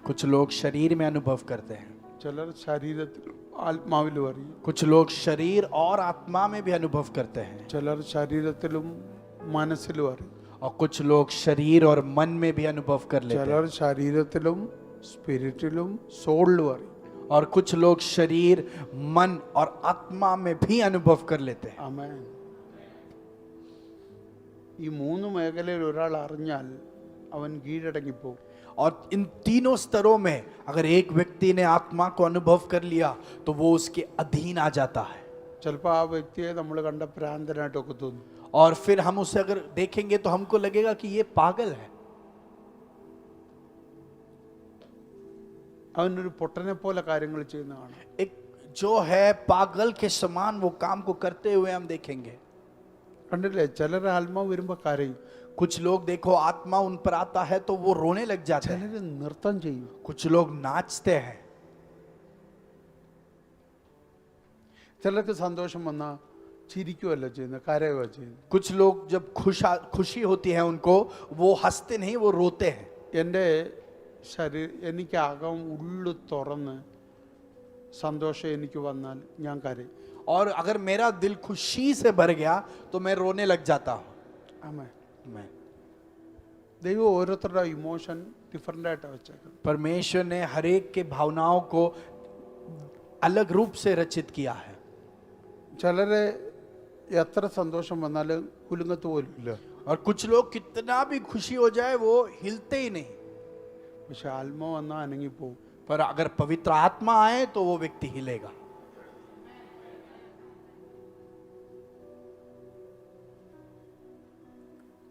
कुछ लोग शरीर में अनुभव करते हैं, ചിലർ ശരീരത്തിൽ ആത്മാവിലും അറിയും, कुछ लोग शरीर और आत्मा में भी अनुभव करते हैं, ചിലർ ശരീരത്തിലും മനസ്സിലും അറിയും, और कुछ लोग शरीर और मन में भी अनुभव कर लेते हैं, ചിലർ ശരീരത്തിലും സ്പിരിറ്റിലും സോളിലും അറിയും. और कुछ लोग शरीर मन और आत्मा में भी अनुभव कर लेते हैं. ആമേൻ. ഈ മൂന്ന് മേഖലയിൽ ഒരാൾ അറിഞ്ഞാൽ അവൻ കീഴടങ്ങിപ്പോകും. और इन तीनों स्तरों में अगर एक व्यक्ति ने आत्मा को अनुभव कर लिया तो वो उसके अधीन आ जाता है. ചിലപ്പോൾ ആ വ്യക്തിയെ നമ്മൾ കണ്ട ഭ്രാന്തനായിട്ടൊക്കെ തോന്നും. और फिर हम उसे अगर देखेंगे तो हमको लगेगा कि ये पागल है. അവനൊരു പൊട്ടനെ പോലെ കാര്യങ്ങൾ ചെയ്യുന്ന കാണാം. एक जो है पागल के समान वो काम को करते हुए हम देखेंगे. കണ്ടില്ലേ, ചിലർ ആത്മാവ് വരുമ്പോൾ കരയും. कुछ लोग देखो आत्मा उन पर आता है तो वो रोने लग जाते हैं, ചിലർ നൃത്തം ചെയ്യും. कुछ लोग नाचते हैं, ചിലർക്ക് സന്തോഷം വന്നാൽ ചിരിക്കുകയല്ല ചെയ്യുന്നത്, കരയുക ചെയ്യുന്നത്. कुछ लोग जब खुशी होती है उनको, वो हंसते नहीं, वो रोते हैं. എൻ്റെ എനിക്ക് അകം ഉള്ളു തുറന്ന് സന്തോഷം എനിക്ക് വന്നാൽ ഞാൻ കരയും. और अगर मेरा दिल खुशी से भर गया तो मैं रोने लग जाता हूँ. ആമേൻ. मैं ദൈവം ഓരോരുത്തരുടെ ഇമോഷൻ ഡിഫറെൻ്റ് ആയിട്ടാണ് വെച്ചേക്കുന്നത്. परमेश्वर ने हर एक के भावनाओं को अलग रूप से रचित किया है. ചിലരെ എത്ര സന്തോഷം വന്നാലും കുലുങ്ങത്ത് പോലും ഇല്ല. और कुछ लोग कितना भी खुशी हो जाए वो हिलते ही नहीं. പക്ഷെ ആത്മാവ് വന്നാൽ അനങ്ങിപ്പോവും. पर अगर पवित्र आत्मा आए तो वो व्यक्ति हिलेगा.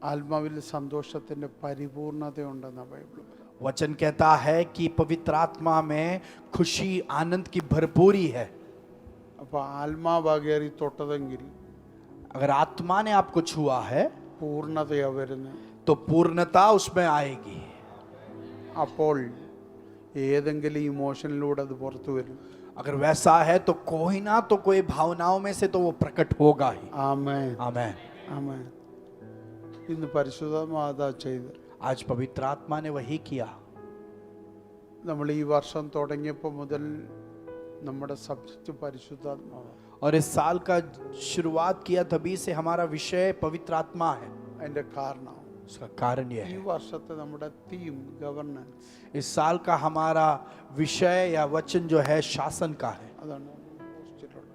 ആത്മാവിൽ സന്തോഷത്തിന്റെ പരിപൂർണതയുണ്ടെന്ന ബൈബിൾ. वचन कहता है कि पवित्र आत्मा में खुशी आनंद की भरपूरी है. അപ്പൊ ആത്മാവാകേറി തൊട്ടതെങ്കിൽ अगर आत्मा ने आपको छुआ है പൂർണ്ണതയാ വരുന്നത്. तो पूर्णता उसमें आएगी. അപ്പോൾ ഏതെങ്കിലും ഇമോഷനിലൂടെ അത് പുറത്തു വരും. अगर वैसा है तो कोई ना तो कोई भावनाओं में से तो वो प्रकट होगा ही. ആമേൻ. आमेन. ആമേൻ. ഇന്ന് പരിശുദ്ധാത്മാവാ ചെയ്ത് आज पवित्र आत्मा ने वही किया. നമ്മൾ ഈ വർഷം തുടങ്ങിയപ്പോൾ മുതൽ നമ്മുടെ സബ്ജക്റ്റ് പരിശുദ്ധാത്മാവാണ്. और इस साल का शुरुआत किया तभी से हमारा विषय पवित्र आत्मा है. അതിന്റെ കാരണം उसका कारण यह ഈ है, വർഷത്തെ നമ്മുടെ തീം ഗവർണൻസ്. इस साल का हमारा विषय या वचन जो है शासन का है. അതാണ് പോസ്റ്റിലുള്ളത്.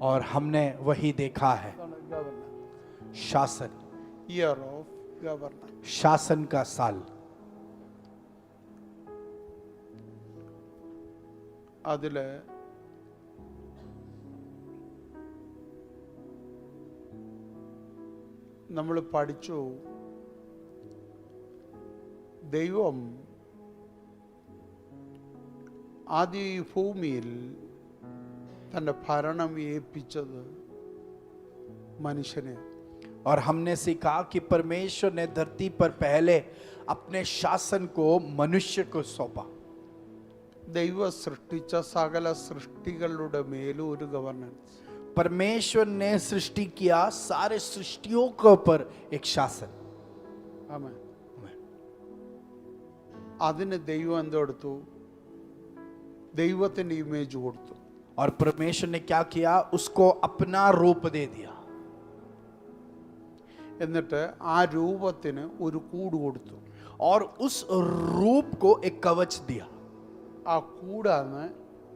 और हमने वही देखा है, അതാണ് ഗവർണൻസ്. शासन. Year of governance. शासन का साल. അതില് നമ്മൾ പഠിച്ചു ദൈവം ആദ്യ ഈ ഭൂമിയിൽ തൻ്റെ ഭരണം ഏൽപ്പിച്ചത് മനുഷ്യനെ. और हमने सीखा कि परमेश्वर ने धरती पर पहले अपने शासन को मनुष्य को सौंपा. ദൈവം സൃഷ്ടിച്ച സകല സൃഷ്ടികളുടെ മേലും ഒരു ഗവർണൻസ്. परमेश्वर ने सृष्टि किया सारे सृष्टियों के ऊपर एक शासन. ആമേൻ. അതിന് ദൈവം എന്തെടുത്തു? ദൈവത്തിന്റെ ഇമേജ് കൊടുത്തു. और परमेश्वर ने क्या किया? उसको अपना रूप दे दिया. എന്നിട്ട് ആ രൂപത്തിന് ഒരു കൂട് കൊടുത്തു. और उस रूप को एक कवच दिया. ആ കൂടാണ്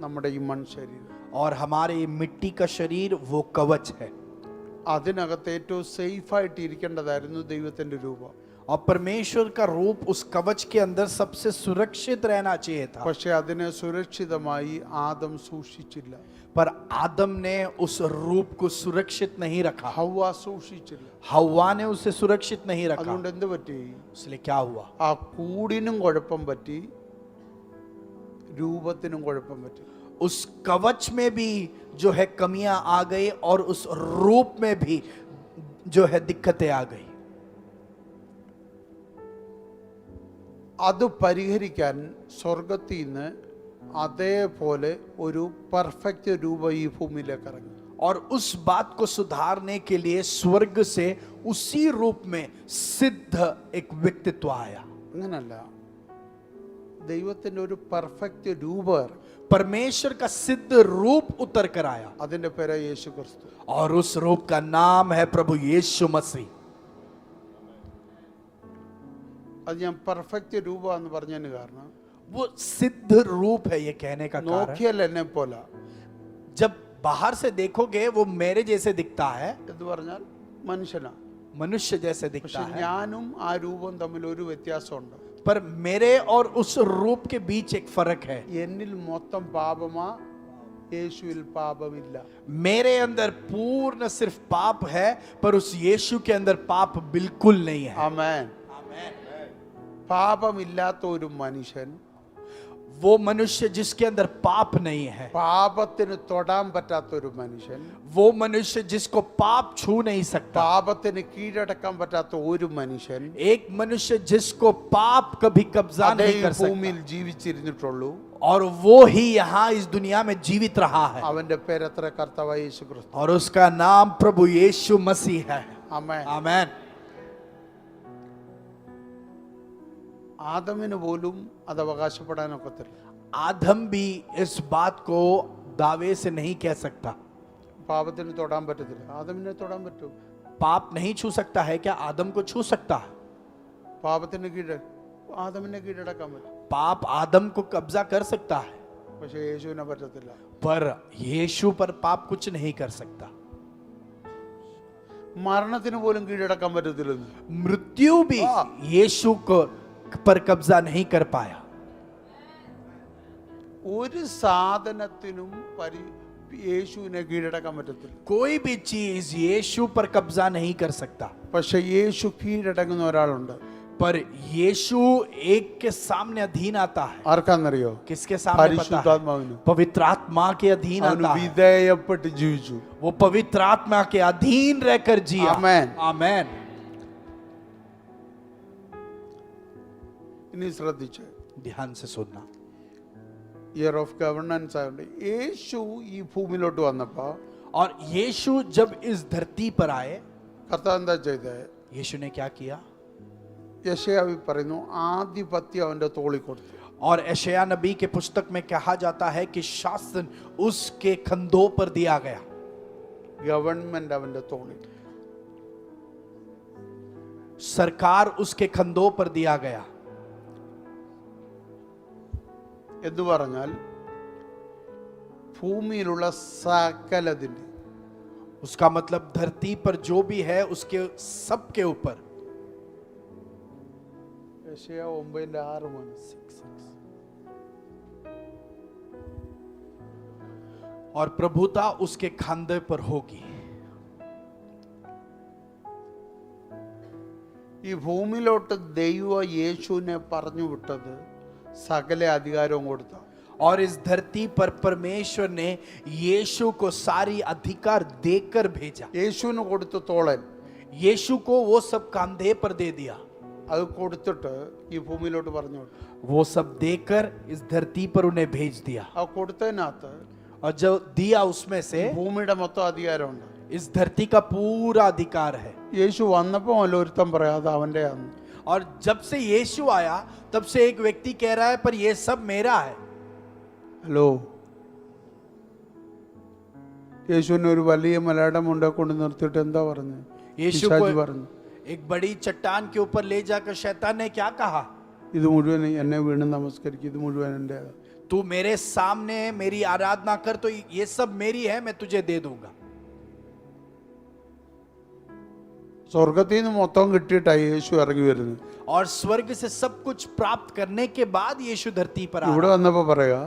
നമ്മുടെ ഈ മൺശരീരം. और हमारे ये मिट्टी का शरीर वो कवच है. അതിനകത്ത് ഏറ്റവും സേഫായിട്ട് ഇരിക്കേണ്ടതായിരുന്നു ദൈവത്തിന്റെ രൂപം. और परमेश्वर का रूप उस कवच के अंदर सबसे सुरक्षित रहना चाहिए था. പക്ഷെ അതിനെ സുരക്ഷിതമായി ആദം സൂക്ഷിച്ചില്ല. पर आदम ने उस रूप को सुरक्षित नहीं रखा. ഹവ്വ സൂക്ഷിച്ചില്ല. हव्वा ने उसे सुरक्षित नहीं रखा. അതുകൊണ്ട് എന്ത് പറ്റി? इसलिए क्या हुआ? ആ കൂടിനും കുഴപ്പം പറ്റി, രൂപത്തിനും കുഴപ്പം പറ്റി. उस कवच में भी जो है कमियां आ गई और उस रूप में भी जो है दिक्कतें आ गई. അത് പരിഹരിക്കാൻ സ്വർഗത്തിൽ നിന്ന് അതേപോലെ ഒരു പെർഫെക്റ്റ് രൂപം ഈ ഭൂമിയിലേക്ക് ഇറങ്ങി. और उस बात को सुधारने के लिए स्वर्ग से उसी रूप में सिद्ध एक व्यक्तित्व आया. അങ്ങനല്ല, ദൈവത്തിന്റെ ഒരു പെർഫെക്റ്റ് രൂപം. परमेश्वर का सिद्ध रूप उतर कर आया. അതിന്റെ പേര് യേശു ക്രിസ്തു. और उस रूप का नाम है प्रभु यीशु मसीह. അത് ഞാൻ പെർഫെക്റ്റ് രൂപം എന്ന് പറഞ്ഞതിന് കാരണം वो सिद्ध रूप है ये कहने का कारण. നോക്കിയാൽ എന്നെ പോലെ, जब बाहर से देखोगे वो मेरे जैसे दिखता है, എന്ന് പറഞ്ഞാൽ മനുഷ്യനാ. मनुष्य जैसे പക്ഷെ दिखता है. ഞാനും ആ രൂപം തമ്മിൽ ഒരു വ്യത്യാസമുണ്ട്. पर मेरे और उस रूप के बीच एक फर्क है. എന്നിൽ മൊത്തം പാപമാ, യേശുവിൽ പാപമില്ല. मेरे अंदर पूर्ण सिर्फ पाप है, पर उस यीशु के अंदर पाप बिल्कुल नहीं है. ആമേൻ. പാപമില്ലാത്ത ഒരു മനുഷ്യൻ वो मनुष्य जिसके अंदर पाप नहीं है, പാപത്തിന് തൊടാൻ പറ്റാത്ത ഒരു മനുഷ്യൻ, वो मनुष्य जिसको पाप छू नहीं सकता, പാപത്തിന് കീഴടക്കാൻ പറ്റാത്ത ഒരു മനുഷ്യൻ एक मनुष्य जिसको पाप कभी कब्जा അതേ नहीं कर सकता, ഭൂമിയിൽ ജീവിച്ചിരുന്നിട്ടുള്ളൂ. और वो ही यहाँ इस दुनिया में जीवित रहा है, അവന്റെ പേരത്ര കർത്താവായ യേശു ക്രിസ്തു. और उसका नाम प्रभु यीशु मसीह है। ആമേൻ. आमेन। ആദമിന് പോലും അത് അവകാശപ്പെടാനൊക്കത്തില്ല. आदम भी इस बात को दावे से नहीं कह सकता। പാപത്തിന് തൊടാൻ പറ്റത്തില്ല. ആദമിനെ തൊടാൻ പറ്റും. पाप नहीं छू सकता है क्या? आदम को छू सकता है। പാപത്തിന് ആദമിനെ കീഴടക്കാൻ പറ്റും. पाप आदम को कब्जा कर सकता है, പക്ഷെ യേശുവിനെ പറ്റത്തില്ല. पर यीशु पर पाप कुछ नहीं कर सकता। മരണത്തിന് പോലും കീഴടക്കാൻ പറ്റത്തില്ലെന്ന്. मृत्यु भी यीशु को पर कब्जा नहीं कर पाया। ഒരു സാധനത്തിനും യേശുവിനെ കീഴടക്കാൻ പറ്റത്തില്ല. कोई भी चीज यीशु पर कब्जा नहीं कर सकता, പക്ഷെ യേശു കീഴടങ്ങുന്ന ഒരാളുണ്ട്. पर यीशु एक के सामने अधीन आता है। ആർക്കാന്നറിയോ? किसके सामने? पता है? പരിശുദ്ധാത്മാവിന്. पवित्र आत्मा के अधीन അവന് आता है। വിധേയപ്പെട്ട് ജീവിച്ചു. वो पवित्र आत्मा के अधीन रहकर जिया। आमेन। आमेन। ഇനി ശ്രദ്ധിച്ച്, ध्यान से सुनना। ഇയർ ഓഫ് ഗവർണൻസ് ആയതുകൊണ്ട് യേശു ഈ ഭൂമിയിലോട്ട് വന്നപ്പോ और यीशु जब इस धरती पर आए, കർത്താവ് എന്താ ചെയ്തേ? यीशु ने क्या किया? യശയാവി പറയുന്നു, ആധിപത്യം അവന്റെ തോളിൽ കൊടുത്തു. और यशायाह नबी के पुस्तक में कहा जाता है कि शासन उसके कंधों पर दिया गया। ഗവൺമെന്റ് അവന്റെ തോളിൽ. सरकार उसके कंधों पर दिया गया। എന്ന് പറഞ്ഞാൽ ഭൂമിയിലുള്ള സകലതിന്റെ, उसका मतलब धरती पर जो भी है उसके सब के ऊपर। യശയാ 9:6 और प्रभुता उसके कंधे पर होगी। ഈ ഭൂമിയിലോട്ട് ദൈവ യേശുവിനെ പറഞ്ഞു വിട്ടത് സകല അധികാരവും കൊടുത്ത. और इस धरती पर परमेश्वर ने यीशु को सारी अधिकार देकर भेजा। യേശുവിന് കൊടുത്ത തോളൻ यीशु को वो सब कंधे पर दे दिया। അത് കൊടുത്തിട്ട് ഈ ഭൂമിയിലോട്ട് പറഞ്ഞു വിട്ടു. वो सब देकर इस धरती पर उन्हें भेज दिया। ആ കൊടുത്തതിനകത്ത് और जो दिया उसमें से ഭൂമിയുടെ മൊത്തം അധികാരമുണ്ട്. इस धरती का पूरा अधिकार है। യേശു വന്നപ്പോൾ ഒരുത്തം പറയാതെ അവന്റെ ആണ്. और जब से यीशु आया तब से एक व्यक्ति कह रहा है पर ये सब मेरा है। ഹലോ, യേശുവിനെ ഒരു വലിയ മലയുടെ മുണ്ടേ കൊണ്ട് നിർത്തിയിട്ട് എന്താ പറഞ്ഞു? यीशु പിശാച് को പറഞ്ഞു, एक बड़ी चट्टान के ऊपर ले जाकर शैतान ने क्या कहा? ഇത് മുഴുവൻ എന്നെ വീണ് നമസ്കരിക്കും, ഇത് മുഴുവൻ എൻ്റെ. तू मेरे सामने मेरी आराधना कर तो ये सब मेरी है, मैं तुझे दे दूंगा। സ്വർഗത്തിൽ നിന്ന് മൊത്തം കിട്ടിയിട്ടാണ് യേശു ഇറങ്ങി വരുന്നത്. और स्वर्ग से सब कुछ प्राप्त करने के बाद यीशु धरती पर ഇവിടെ आया। വന്നപ്പോ പറയാ,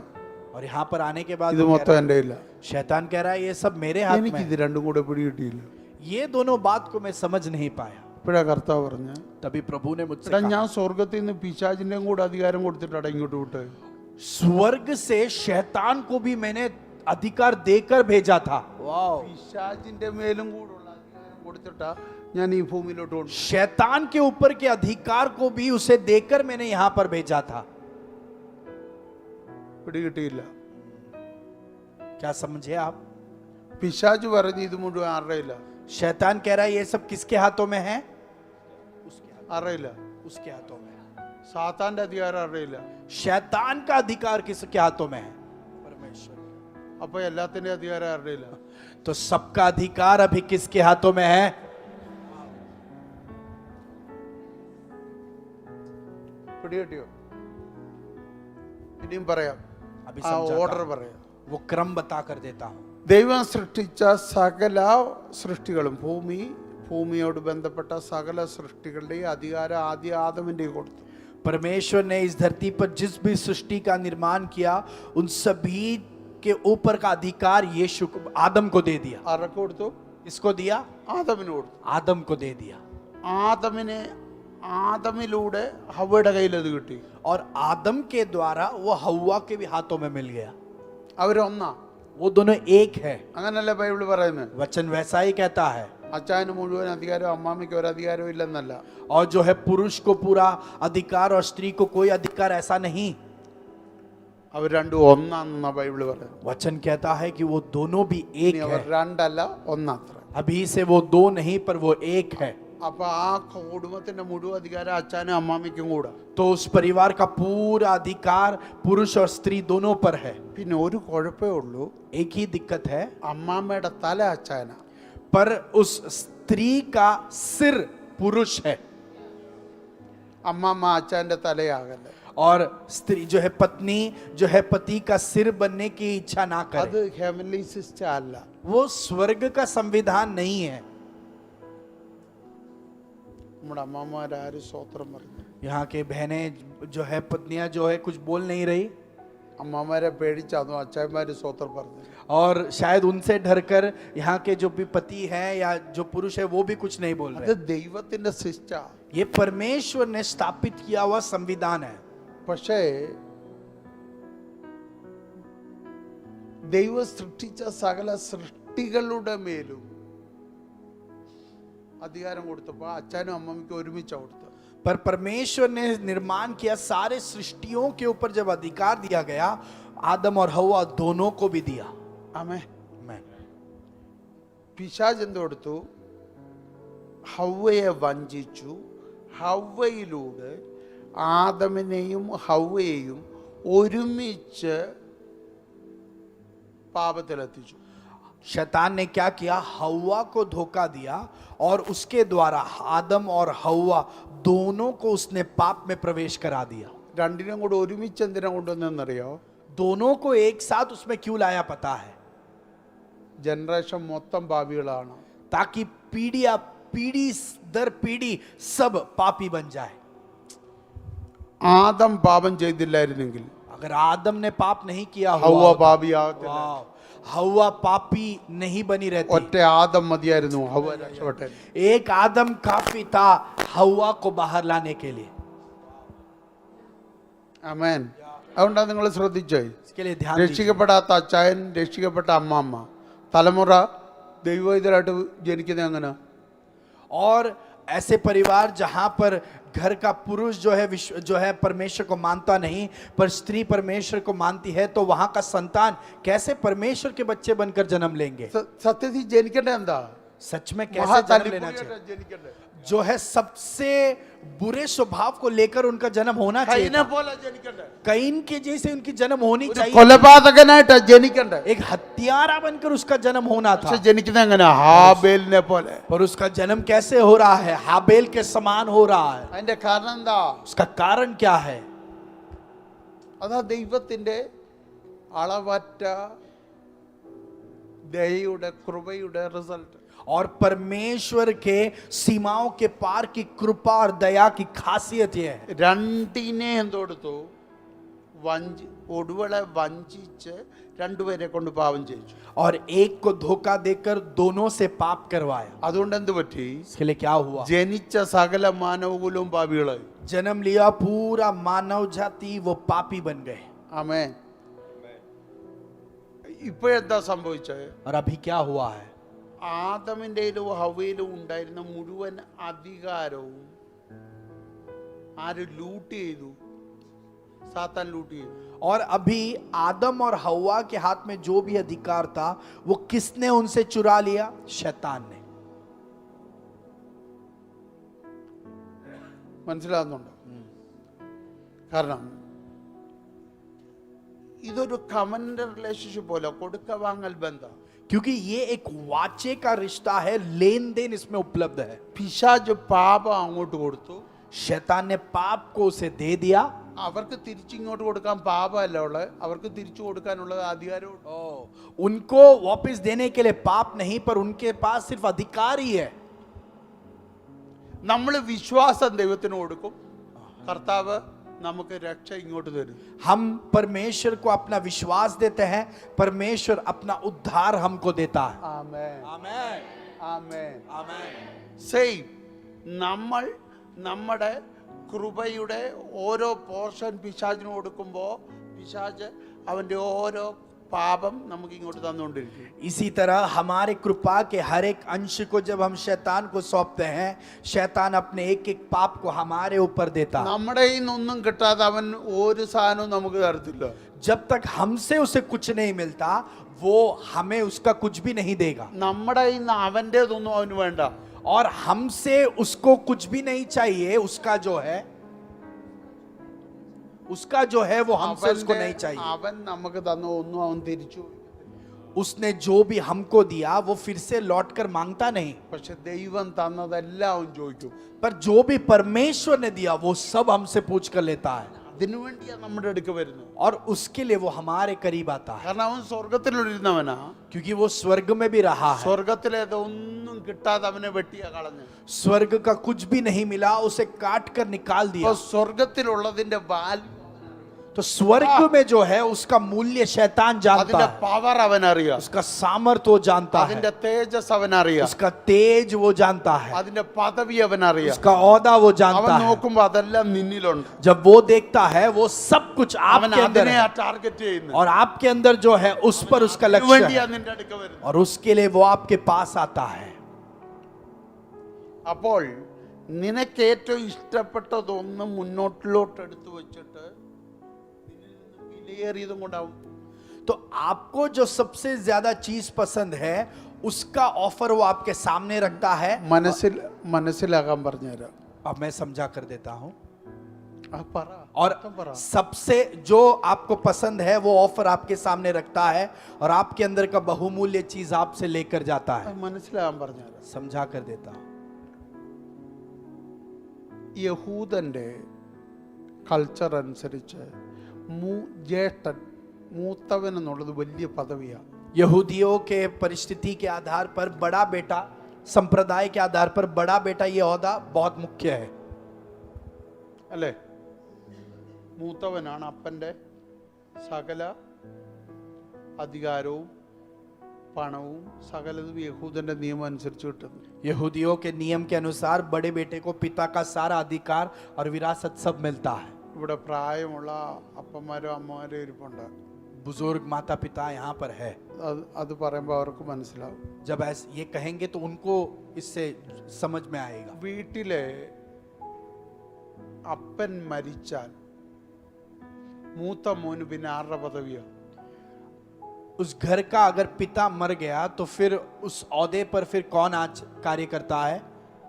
और यहाँ पर आने के बाद ഇത് वो कह മൊത്തം रहा है, എൻ്റെ ഇല്ല. शैतान कह रहा है ये सब मेरे हाथ में എനിക്ക് है। ഇത് രണ്ടും കൂടെ പിടികിട്ടിയില്ല. ये दोनों बात को मैं समझ नहीं पाया। ഇപ്പോഴാ കർത്താവ് പറഞ്ഞ, तभी प्रभु ने मुझसे എടാ कहा, ഞാൻ സ്വർഗത്തിൽ നിന്ന് പിശാചിന്റെയും കൂടെ അധികാരം കൊടുത്തിട്ടാണ് ഇങ്ങോട്ട് വിട്ടത്. स्वर्ग से शैतान को भी मैंने अधिकार देकर भेजा था। वाओ। പിശാചിന്റെ മേലും കൂടുള്ള അധികാരം കൊടുത്തിട്ടാ ഞാൻ ഈ ഭൂമിയിലോട്ട് കൊണ്ടു. शैतान के ऊपर के अधिकार को भी उसे देकर मैंने यहां पर भेजा था। പിടികിട്ടിയില്ല. क्या समझे आप? പിശാച് പറഞ്ഞ് ഇത് മുഴുവൻ അറിയില്ല, शैतान कह रहा है ये सब किसके हाथों में है? അറിയില്ല. उसके हाथों में है। സാത്താന്റെ അധികാരം അറിയില്ല. शैतान का अधिकार किसके हाथों में है? परमेश्वर। അപ്പൊ എല്ലാത്തിന്റെ അധികാരം അറിയില്ല. तो सबका अधिकार अभी किसके हाथों में है? പിടികിട്ടിയോ? ഇനിയും പറയാം, अभी ആ समझाता ഓർഡർ हूं। പറയാം. वो क्रम बता कर देता हूं। ദൈവം സൃഷ്ടിച്ച സകല സൃഷ്ടികളും ഭൂമിയോട് ബന്ധപ്പെട്ട സകല സൃഷ്ടികളുടെയും അധികാരം ആദ്യ ആദമിന്റെ കൊടുത്തു. परमेश्वर ने इस धरती पर जिस भी सृष्टि का निर्माण किया उन सभी के ऊपर का अधिकार यीशु को, आदम को दे दिया। ആർക്ക് കൊടുത്തു? इसको दिया, ആദമിന് കൊടുത്തു. आदम को दे दिया। ആദമിനെ ആദമിലൂടെ ഹവ്വയുടെ കയ്യിൽ അത് കിട്ടി. और आदम के द्वारा वो हव्वा के भी हाथों में मिल गया. അവരൊന്നാ. वो दोनों एक है. അങ്ങനല്ലേ ബൈബിള് പറയുന്നത്. वचन वैसा ही कहता है. അച്ചായന് മുഴുവൻ അധികാരവും അമ്മാമ്മയ്ക്ക് ഒരു അധികാരവും ഇല്ലെന്നല്ല. और जो है पुरुष को पूरा अधिकार और स्त्री को कोई अधिकार, ऐसा नहीं. അവർ രണ്ടും ഒന്നാണെന്ന ബൈബിള് പറയുന്നത്. वचन कहता है कि वो दोनों भी एक ഇനി അവർ है. രണ്ടല്ല ഒന്നത്ര. अभी से वो दो नहीं पर वो एक है. അപ്പൊ ആ കുടുംബത്തിന്റെ മുഴുവൻ അധികാരം അച്ചാനും അമ്മാമ്മയ്ക്കും കൂടെ. तो उस परिवार का पूरा अधिकार पुरुष और स्त्री दोनों पर है. പിന്നെ ഒരു കുഴപ്പമേ ഉള്ളൂ. एक ही दिक्कत है, അമ്മാമ്മയുടെ തല അച്ചായനാ. पर उस स्त्री का सिर पुरुष है. അമ്മാമ്മ അച്ചായന്റെ തലയാകല്ലേ. और स्त्री जो है पत्नी जो है पति का सिर बनने की इच्छा ना അത് करे. ഹെവൻലി സിസ്റ്റം അല്ല. वो स्वर्ग का संविधान नहीं है. നമ്മുടെ അമ്മാമ്മമാരും സ്വോത്രം പറഞ്ഞു. यहाँ के बहनें जो है पत्नियां जो है कुछ बोल नहीं रही, അമ്മമാരെ പേടിച്ചാന്നോ അച്ചായന്മാര് സ്വോത്രം പറഞ്ഞു. और शायद उनसे डरकर यहाँ के जो भी पति हैं या जो पुरुष है वो भी कुछ नहीं बोल അത് रहे. ദൈവത്തിന്റെ സിസ്റ്റം. ये परमेश्वर ने स्थापित किया हुआ संविधान है. പക്ഷേ ദൈവം സൃഷ്ടിച്ച സകല സൃഷ്ടികളുടെ മേലും അധികാരം കൊടുത്തപ്പോ അച്ഛനും അമ്മമ്മയ്ക്ക് ഒരുമിച്ച് കൊടുത്തു. पर परमेश्वर ने निर्माण किया सारे सृष्टियों के ऊपर जब अधिकार दिया गया, आदम और हव्वा दोनों को भी दिया. ആമേ. मैं പിശാച് എന്ത് കൊടുത്തു? ഹവ്വയെ വഞ്ചിച്ചു. ഹവ്വയിലൂടെ ആദമിനെയും ഹവ്വയെയും ഒരുമിച്ച് പാപത്തിലെത്തിച്ചു. शैतान ने क्या किया? हव्वा को धोखा दिया और उसके द्वारा आदम और हव्वा दोनों को उसने पाप में प्रवेश करा दिया. രണ്ടിനും കൂടെ ഒരുമിച്ച് എന്തിനാ കൊണ്ടുവന്നറിയോ? दोनों को एक साथ उसमें क्यों लाया पता है? ജനറേഷൻ മൊത്തം പാപികളാണ്. ताकि पीढ़ी दर पीढ़ी सब पापी बन जाए. ആദം പാപം ചെയ്തില്ലായിരുന്നെങ്കിൽ अगर आदम ने पाप नहीं किया ഹവ്വ हुआ, പാപിയാകത്തില്ല. हव्वा पापी नहीं बनी रहती. ഒറ്റ ആദം മതിയായിരുന്നു ഹവ്വ രക്ഷപ്പെട്ടെ. एक आदम काफी था हव्वा को बाहर लाने के लिए. ആമേൻ. അതുകൊണ്ടാണ് നിങ്ങൾ ശ്രദ്ധിച്ചേ. इसके लिए ध्यान दीजिए. രക്ഷിക്കപ്പെടാത്ത അച്ചായൻ, രക്ഷിക്കപ്പെട്ട അമ്മാമ്മ, തലമുറ ദൈവഹിതരായിട്ട് ജനിക്കുന്നത് എങ്ങനെ? और ऐसे परिवार जहां पर घर का पुरुष जो है परमेश्वर को मानता नहीं, पर स्त्री परमेश्वर को मानती है, तो वहां का संतान कैसे परमेश्वर के बच्चे बनकर जन्म लेंगे? സത്യത്തിൽ ജനിക്കേണ്ട എന്താ? सच में कैसे जन्म लेना चाहिए? മഹാതലിപ്പുള്ളിയായിട്ടാ ജനിക്കണ്ടേ? जो है सबसे बुरे स्वभाव को लेकर उनका जन्म होना चाहिए കൈനെ था. പോലെ ജനിക്കണ്ടേ? कैन के जैसे उनकी जन्म होनी ഒരു चाहिए. കൊലപാതകനായിട്ടാ ജനിക്കണ്ടേ? एक हत्यारा बनकर उसका जन्म होना था. പക്ഷെ ജനിക്കുന്നത് എങ്ങനെ? ഹാബേലിനെ പോലെ. पर उसका जन्म कैसे हो रहा है? हाबेल के समान हो रहा है. അതിന്റെ കാരണം എന്താ? उसका कारण क्या है? അതാ ദൈവത്തിന്റെ അളവറ്റ ദയയുടെ കൃപയുടെ റിസൾട്ട്. और परमेश्वर के सीमाओं के पार की कृपा और दया की खासियत यह है. രണ്ടിനെ എന്തെടുത്തു? ഒടുവളെ വഞ്ചിച്ച് രണ്ടുപേരെ കൊണ്ട് പാപം ചെയ്യിച്ചു. और एक को धोखा देकर दोनों से पाप करवाया. അതുകൊണ്ട് എന്ത് പറ്റി? इसके लिए क्या हुआ? ജനിച്ച സകല മാനവകുലവും പാപികളായി. जन्म लिया पूरा मानव जाति वो पापी बन गए. ആമേൻ. ഇപ്പോഴെന്താ സംഭവിച്ചത്? और अभी क्या हुआ है? ആദമിന്റെയിലും ഹവ്വയിലും ഉണ്ടായിരുന്ന മുഴുവൻ അധികാരവും ആര് ലൂട്ട് ചെയ്തു? സാത്താൻ ലൂട്ട് ചെയ്തു. और अभी आदम और हव्वा के हाथ में जो भी अधिकार था वो किसने उनसे चुरा लिया? शैतान ने. മനസ്സിലാകുന്നുണ്ടോ? കാരണം ഇതൊരു കമന്റ് റിലേഷൻഷിപ്പ് പോലെ കൊടുക്ക വാങ്ങൽ ബന്ധം. क्योंकि ये एक वाचे का रिश्ता है, लेन देन इसमें उपलब्ध है. പിശാച് പാപം അങ്ങോട്ട് കൊടുത്തു. शैतान ने पाप को उसे दे दिया. അവർക്ക് തിരിച്ചിങ്ങോട്ട് കൊടുക്കാൻ പാപമല്ല ഉള്ളത്, അവർക്ക് തിരിച്ചു കൊടുക്കാനുള്ള അധികാരം. उनको वापस देने के लिए पाप नहीं, पर उनके पास सिर्फ अधिकार ही है. നമ്മൾ വിശ്വാസം ദൈവത്തിന് കൊടുക്കും, കർത്താവ് നമുക്ക് രക്ഷ ഇങ്ങോട്ട് തരും. हम परमेश्वर को अपना विश्वास देते हैं, परमेश्वर अपना उद्धार हमको देता है. ആമേൻ. आमेन. ആമേൻ. आमेन. സെയിം നമ്മൾ നമ്മുടെ കൃപയുടെ ഓരോ പോർഷൻ പിശാചിന് കൊടുക്കുമ്പോൾ പിശാച് അവൻ്റെ ഓരോ പാപം നമുക്ക് ഇങ്ങോട്ട് തന്നുകൊണ്ടിരിക്കും. इसी तरह हमारे कृपा के हर एक अंश को जब हम शैतान को सौंपते हैं, शैतान अपने एक एक पाप को हमारे ऊपर देता है. നമ്മുടെ കയ്യിൽ നിന്നൊന്നും കിട്ടാതെ അവൻ ഒരു സാധനവും നമുക്ക് തരത്തില്ല. जब तक हमसे उसे कुछ नहीं मिलता, वो हमें उसका कुछ भी नहीं देगा. നമ്മുടെ കയ്യിൽ നിന്ന് അവൻ്റെതൊന്നും അവന് വേണ്ട. और हमसे उसको कुछ भी नहीं चाहिए. उसका जो है वो हमसे उसको नहीं चाहिए. അവൻ നമുക്ക് തന്ന ഒന്നും അവൻ തിരിച്ചു. उसने जो भी हमको दिया वो फिर से लौट कर मांगता नहीं. പക്ഷെ ദൈവം തന്നതെല്ലാം അവൻ ചോദിക്കും. पर जो भी परमेश्वर ने दिया वो सब हमसे पूछ कर लेता है. അതിനു വേണ്ടിയാ നമ്മുടെ അടുക്ക് വരുന്നത്. और उसके लिए वो हमारे करीब आता है. കാരണം അവൻ സ്വർഗത്തിലിരുന്നവനാ. क्योंकि वो स्वर्ग में भी रहा है. സ്വർഗത്തിലേതൊന്നും കിട്ടാതെ അവനെ വെട്ടിയാ കളഞ്ഞു. स्वर्ग का कुछ भी नहीं मिला, उसे काट कर निकाल दिया. അപ്പൊ സ്വർഗത്തിലുള്ളതിന്റെ വാല്യൂ, तो स्वर्ग में जो है उसका मूल्य शैतान जानता അതിന്റെ है. പവർ അവനറിയാം. उसका सामर्थ वो जानता है. അതിന്റെ തേജസ് അവനറിയാം. उसका तेज वो जानता है. അതിന്റെ പദവി അവനറിയാം. उसका औदा वो അവൻ जानता है. നോക്കുമ്പോ അതെല്ലാം നിന്നിലുണ്ട്. जब वो देखता है वो सब कुछ അവൻ आपके अंदर അതിനെ है. ടാർഗറ്റ് ചെയ്യുന്നു. और आपके अंदर जो है उस पर उसका लक्ष्य വേണ്ടിയാ है. നിന്റെ അടുക്ക വരുന്നത്. और उसके लिए वो आपके पास आता है. അപ്പോൾ നിനക്ക് ഏറ്റവും ഇഷ്ടപ്പെട്ടതൊന്ന് മുന്നോട്ടിലോട്ട് എടുത്തു വെച്ചിട്ട് വിലയേറിയതും കൊണ്ടാവും. तो आपको जो सबसे ज्यादा चीज पसंद है उसका ऑफर वो आपके सामने रखता है. മനസ്സിലാകാൻ പറഞ്ഞുതരാം. अब मैं समझा कर देता हूं. और और सबसे जो आपको पसंद है वो ऑफर आपके सामने रखता है और आपके अंदर का बहुमूल्य चीज आपसे लेकर जाता है. മനസ്സിലാകാൻ പറഞ്ഞുതരാം. समझा कर देता हूं. യഹൂദന്റെ കൾച്ചർ അനുസരിച്ച് ജ്യേഷ്ഠൻ മൂത്തവൻ എന്നുള്ളത് വലിയ പദവിയാണ്. यहूदियों के परिस्थिति के आधार पर बड़ा बेटा, संप्रदाय के आधार पर बड़ा बेटा ये ओहदा बहुत मुख्य है. അല്ലേ? മൂത്തവനാണ്. അപ്പൻ്റെ സകല അധികാരവും പണവും സകലതും യഹൂദന്റെ നിയമം അനുസരിച്ച് കിട്ടുന്നു. यहूदियों के नियम के अनुसार बड़े बेटे को पिता का सारा अधिकार और विरासत सब मिलता है. ഇവിടെ പ്രായമുള്ള അപ്പന്മാരും അമ്മമാരും ഇരിപ്പുണ്ട്. बुजुर्ग माता पिता यहाँ पर है. അത് പറയുമ്പോൾ അവർക്ക് മനസ്സിലാവും. जब ऐसे ये कहेंगे तो उनको इससे समझ में आएगा. വീട്ടിലെ അപ്പൻ മരിച്ചാൽ മൂത്ത മോന് പിന്നെ ആരുടെ പദവിയാണ്? उस घर का अगर पिता मर गया तो फिर उस औहदे पर फिर कौन आज कार्य करता है?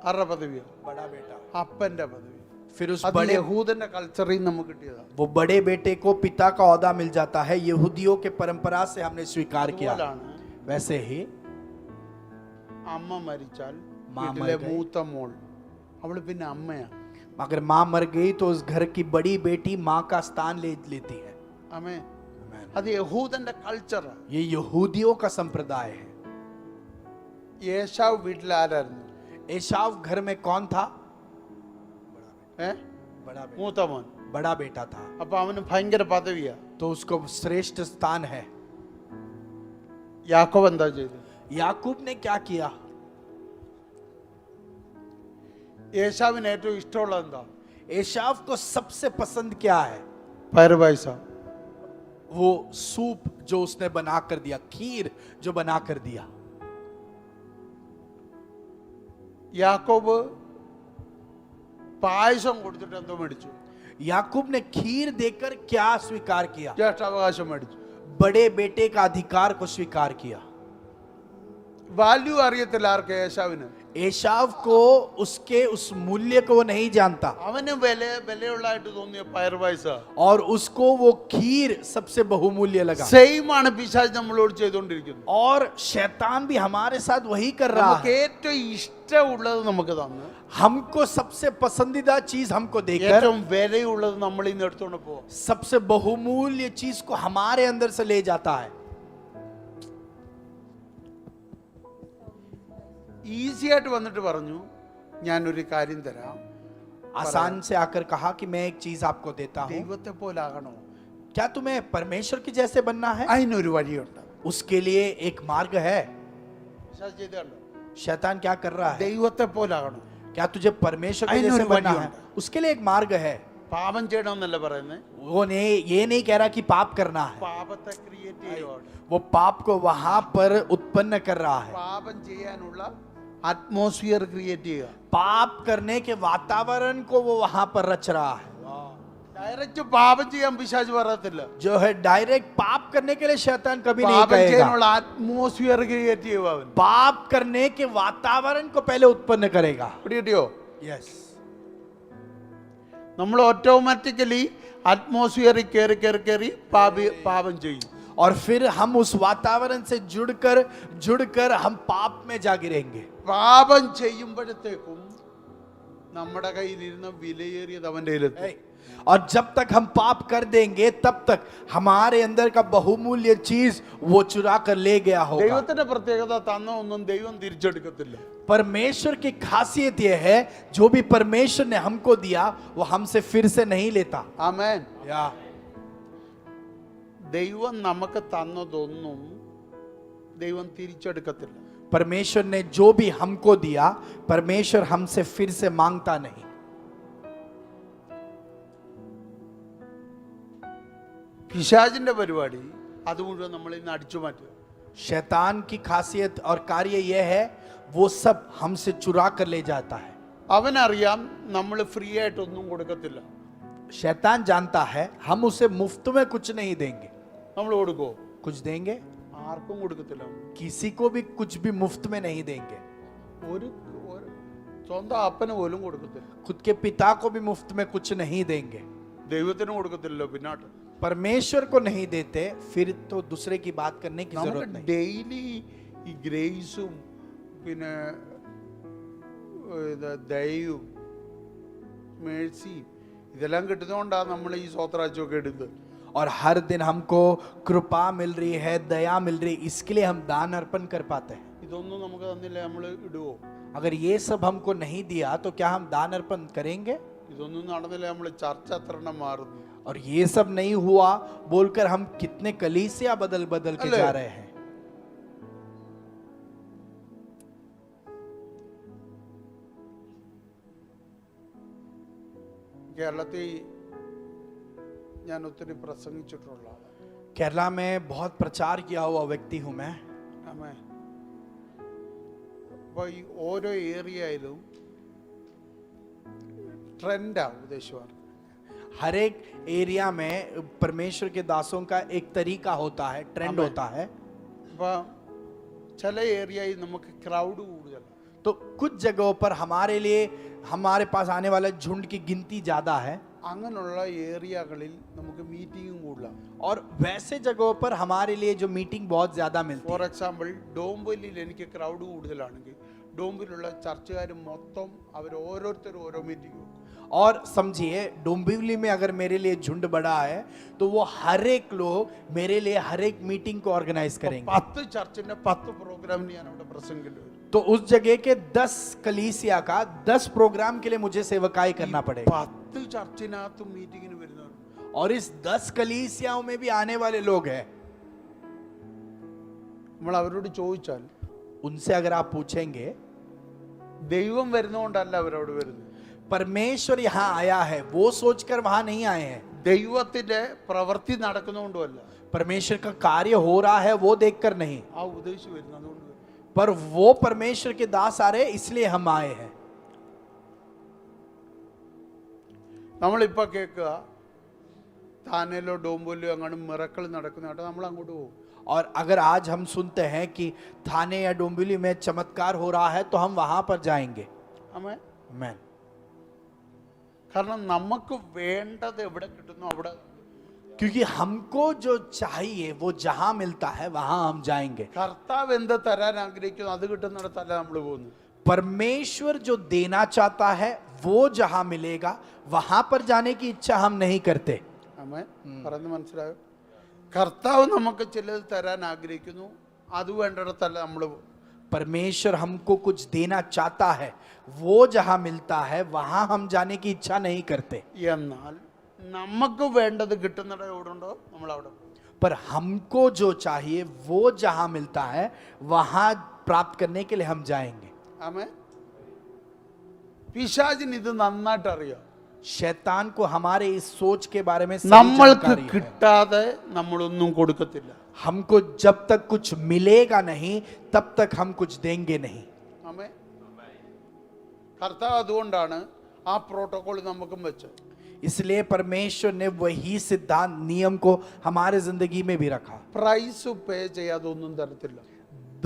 ആരുടെ പദവിയാണ്? बड़ा बेटा. അപ്പന്റെ പദവി. फिर उस അത് बड़े യഹൂദന്റെ കൾച്ചറിൽ നമുക്ക് കിട്ടിയതാണ്. वो बड़े बेटे को पिता का औहदा मिल जाता है. यहूदियों के परंपरा से हमने स्वीकार किया. അതുപോലാണ് वैसे ही അമ്മ മരിച്ചാൽ മാ വീട്ടിലെ മരിച്ചാൽ മൂത്ത മോൾ അവള് പിന്നെ അമ്മയാ. अगर माँ मर गई तो उस घर की बड़ी बेटी माँ का स्थान ले लेती है. അമ്മേ, അത് യഹൂദന്റെ കൾച്ചറാ. ये यहूदियों का संप्रदाय है. യേശാവ് വീട്ടിൽ ആരായിരുന്നു? एशाव घर में कौन था? बड़ा बेटा. മൂത്ത മോൻ. बड़ा बेटा था. അപ്പൊ അവന് ഭയങ്കര പദവിയാ. तो उसको श्रेष्ठ स्थान है. യാക്കോബ് എന്താ ചെയ്തു? याकूब ने क्या किया? യേശാവിന് ഏറ്റവും ഇഷ്ടമുള്ളത് എന്താ? एशाव को सबसे पसंद क्या है? പയറ് പായസം. वो सूप जो उसने बना कर दिया, खीर जो बना कर दिया. യാക്കോബ് പായസം കൊടുത്തിട്ട് എന്തോ മേടിച്ചു? याकूब ने खीर देकर क्या स्वीकार किया? ജ്യേഷ്ഠാവകാശം മേടിച്ചു. बड़े बेटे का अधिकार को स्वीकार किया. വാല്യൂ അറിയത്തില്ല ആർക്ക്? യേശാവിന്. एशाव को उसके उस मूल्य को वो नहीं जानता അവന് വിലയുള്ളതായിട്ട് തോന്നിയ പയറ് പായസം. और उसको वो खीर सबसे बहुमूल्य लगा. സെയിം ആണ് പിശാച് നമ്മളോട് ചെയ്തുകൊണ്ടിരിക്കുന്നത്. और शैतान भी हमारे साथ वही कर रहा നമുക്ക് है. ഏറ്റവും ഇഷ്ടമുള്ളത് നമുക്ക് തന്നു, हमको सबसे पसंदीदा चीज हमको देकर ഏറ്റവും വിലയുള്ളത് നമ്മളിൽ നിന്ന് എടുത്തോണ്ട് പോവാം. सबसे बहुमूल्य चीज को हमारे अंदर से ले जाता है. ഈസി ആയിട്ട് വന്നിട്ട് പറഞ്ഞു, ഞാനൊരു കാര്യം തരാം. आसान से आकर कहा कि मैं एक चीज आपको देता हूँ. ദൈവത്തെ പോലാകണോ? क्या तुम्हें परमेश्वर की जैसे बनना है? അതിനൊരു വഴിയുണ്ട്. उसके लिए एक मार्ग है. പിശാച് ചെയ്തതുണ്ടോ? शैतान क्या कर रहा है? ദൈവത്തെ പോലാകണം. क्या तुझे परमेश्वर के आई नो जैसे what बनना you है? want. उसके लिए एक मार्ग है। പാപം ചെയ്യണമെന്നല്ല പറയുന്നത്, वो ये नहीं कह रहा कि पाप करना है, പാപത്തെ ക്രിയേറ്റ് ചെയ്യുവാണ്. वो पाप को वहां पर उत्पन्न कर रहा है। പാപം ചെയ്യാനുള്ള അറ്റ്മോസ്ഫിയർ ക്രിയേറ്റ് ചെയ്യുക. पाप करने के वातावरण को वो वहां पर रच रहा है। ഡയറക്റ്റ് പാപം ചെയ്യാൻ പിശാച് പറയത്തില്ല. जो है डायरेक्ट पाप करने के लिए शैतान कभी नहीं പാപം कहेगा। ചെയ്യാനുള്ള അറ്റ്മോസ്ഫിയർ ക്രിയേറ്റ് ചെയ്യുക അവൻ. पाप करने के वातावरण को पहले उत्पन्न करेगा। പിടികിട്ടിയോ? यस, നമ്മൾ ഓട്ടോമാറ്റിക്കലി അറ്റ്മോസ്ഫിയറിൽ കയറി കയറി കയറി പാപം ചെയ്യും. और फिर हम उस वातावरण से जुड़कर हम पाप में जा गिरेंगे। പാപം ചെയ്യുമ്പോഴത്തേക്കും നമ്മുടെ കയ്യിലിരുന്ന വിലയേറിയത് അവന്റെ കയ്യിലെത്തും. और जब तक हम पाप कर देंगे तब तक हमारे अंदर का बहुमूल्य चीज वो चुरा कर ले गया होगा। ദൈവത്തിന്റെ പ്രത്യേകത തന്ന ഒന്നും ദൈവം തിരിച്ചെടുക്കത്തില്ല. परमेश्वर की खासियत यह है जो भी परमेश्वर ने हमको दिया वो हमसे फिर से नहीं लेता। ആമേൻ. या ദൈവം നമുക്ക് തന്നതൊന്നും ദൈവം തിരിച്ചെടുക്കത്തില്ല. परमेश्वर ने जो भी हमको दिया परमेश्वर हमसे फिर से मांगता नहीं। പിശാചിന്റെ പരിപാടി അത് മുഴുവൻ നമ്മളിൽ നിന്ന് അടിച്ചു മാറ്റുക. शैतान की खासियत और कार्य यह है वो सब हमसे चुरा कर ले जाता है। അവനറിയാം നമ്മൾ ഫ്രീ ആയിട്ടൊന്നും കൊടുക്കത്തില്ല. शैतान जानता है हम उसे मुफ्त में कुछ नहीं देंगे। നമ്മൾ കൊടുക്കോ? कुछ देंगे? ആർക്കും കൊടുക്കത്തില്ല. किसी को भी कुछ भी मुफ्त में नहीं देंगे। ഒരു സ്വന്തം അപ്പന് പോലും കൊടുക്കത്തില്ല. खुद के पिता को भी मुफ्त में कुछ नहीं देंगे। ദൈവത്തിന് കൊടുക്കത്തില്ലല്ലോ പിന്നാട്ട്. परमेश्वर को नहीं देते फिर तो दूसरे की बात करने की जरूरत നമുക്ക് नहीं। ഡെയിലി ഈ ഗ്രേസും പിന്നെ ദയയും മേഴ്സിയും ഇതെല്ലാം കിട്ടുന്നതുകൊണ്ടാണ് നമ്മൾ ഈ സ്വത്രാജ്യമൊക്കെ എടുത്തത്. और हर दिन हमको कृपा मिल रही है, दया मिल रही है, इसके लिए हम दान अर्पण कर पाते हैं। ഇതൊന്നും നമുക്ക് തന്നില്ല നമ്മൾ ഇടുവോ? अगर ये सब हमको नहीं दिया तो क्या हम दान अर्पण करेंगे? ഇതൊന്നും നടന്നില്ല നമ്മൾ ചർച്ച അത്ര എണ്ണം മാറുന്നു. और ये सब नहीं हुआ बोलकर हम कितने कलीसिया बदल बदल के अले। जा रहे हैं। കേരളത്തിൽ ഞാൻ ഒത്തിരി പ്രസംഗിച്ചിട്ടുള്ള ആളാണ്. केरला में बहुत प्रचार किया हुआ व्यक्ति हूं मैं। ആമേ. അപ്പോൾ ഈ ഓരോ ഏരിയയിലും ട്രെൻഡാണ് ഉദ്ദേശമാണ്. हर एक एरिया में परमेश्वर के दासों का एक तरीका होता है, ट्रेंड आमेन। होता है। അപ്പോൾ ചില ഏരിയയിൽ നമുക്ക് ക്രൗഡ് കൂടുതലാണ്. तो कुछ जगहों पर हमारे पास आने वाला झुंड की गिनती ज्यादा है അങ്ങനെയുള്ള ഏരിയകളിൽ നമുക്ക് മീറ്റിംഗും കൂടുതലാണ്. और वैसे जगहों पर हमारे लिए जो मीटिंग बहुत ज्यादा मिलती ഫോർ है। എക്സാമ്പിൾ ഡോംബലിൽ എനിക്ക് ക്രൗഡ് കൂടുതലാണെങ്കിൽ ഡോംബിലുള്ള ചർച്ചുകാർ മൊത്തം അവർ ഓരോരുത്തരും ഓരോ മീറ്റിംഗ് വെക്കും. और समझिए डोंबिवली में अगर मेरे लिए झुंड बड़ा है तो वो हर एक लोग मेरे लिए हर एक मीटिंग को ऑर्गेनाइज करेंगे। 10 ചർച്ചിന്റെ 10 പ്രോഗ്രാമിന് ഞാൻ അവിടെ പ്രസംഗിക്കേണ്ടി വരും. तो उस जगह के 10 कलीसिया का 10 प्रोग्राम के लिए मुझे सेवकाई करना पड़ेगा। 10 ചർച്ചിനകത്ത് മീറ്റിങ്ങിന് വരുന്നവർ और इस 10 कलीसियाओं में भी आने वाले लोग हैं। നമ്മൾ അവരോട് ചോദിച്ചാൽ उनसे अगर आप पूछेंगे ദൈവം വരുന്നതുകൊണ്ടല്ല അവരവിടെ വരുന്നത്. परमेश्वर यहाँ आया है वो सोचकर वहां नहीं आए हैं। ദൈവത്തിന്റെ പ്രവൃത്തി നടക്കുന്നതുകൊണ്ടുമല്ല, परमेश्वर का कार्य हो रहा है वो देखकर नहीं, ആ ഉദ്ദേശിച്ച് വരുന്നതുകൊണ്ട്. पर वो परमेश्वर के दास आ रहे इसलिए हम आए हैं। നമ്മളിപ്പോ കേൾക്കുക താനേലോ ഡോംബോലോ അങ്ങനെ മിറക്കൾ നടക്കുന്ന കേട്ടോ നമ്മൾ അങ്ങോട്ട് പോകും. और अगर आज हम सुनते हैं कि थाने या डोंबिवली में चमत्कार हो रहा है तो हम वहां पर जाएंगे। ആമേൻ. आमीन। കാരണം നമുക്ക് വേണ്ടത് എവിടെ കിട്ടുന്നു അവിടെ. क्योंकि हमको जो चाहिए वो जहां मिलता है वहां हम जाएंगे। കർത്താവ് എന്ത് തരാൻ ആഗ്രഹിക്കുന്നു അത് കിട്ടുന്നിടത്തല്ല നമ്മൾ പോകുന്നു. परमेश्वर जो देना चाहता है वो जहां मिलेगा वहां पर जाने की इच्छा हम नहीं करते। ആമേൻ. പറഞ്ഞു മനസ്സിലായോ? കർത്താവ് നമുക്ക് ചിലത് തരാൻ ആഗ്രഹിക്കുന്നു, അത് വേണ്ടിടത്തല്ല നമ്മൾ പോകും. परमेश्वर हमको कुछ देना चाहता है वो जहां मिलता है वहां हम जाने की इच्छा नहीं करते। എന്നാൽ നമുക്ക് വേണ്ടത് കിട്ടുന്നിട എവിടെ ഉണ്ടോ നമ്മൾ അവിടെ പോകും. पर हमको जो चाहिए वो जहां मिलता है वहां प्राप्त करने के लिए हम जाएंगे। ആമേൻ. പിശാചിന് ഇത് നന്നായിട്ട് അറിയാം. शैतान को हमारे इस सोच के बारे में सही നമ്മൾക്ക് जानकारी है। കിട്ടാതെ നമ്മളൊന്നും കൊടുക്കത്തില്ല. हमको जब तक कुछ मिलेगा नहीं तब तक हम कुछ देंगे नहीं। ആമേൻ. കർത്താവ് അതുകൊണ്ടാണ് ആ പ്രോട്ടോകോൾ നമുക്കും വെച്ചത്. इसलिए परमेश्वर ने वही सिद्धांत नियम को हमारे जिंदगी में भी रखा। പ്രൈസ് പേ ചെയ്യാതെ ഒന്നും തരത്തില്ല.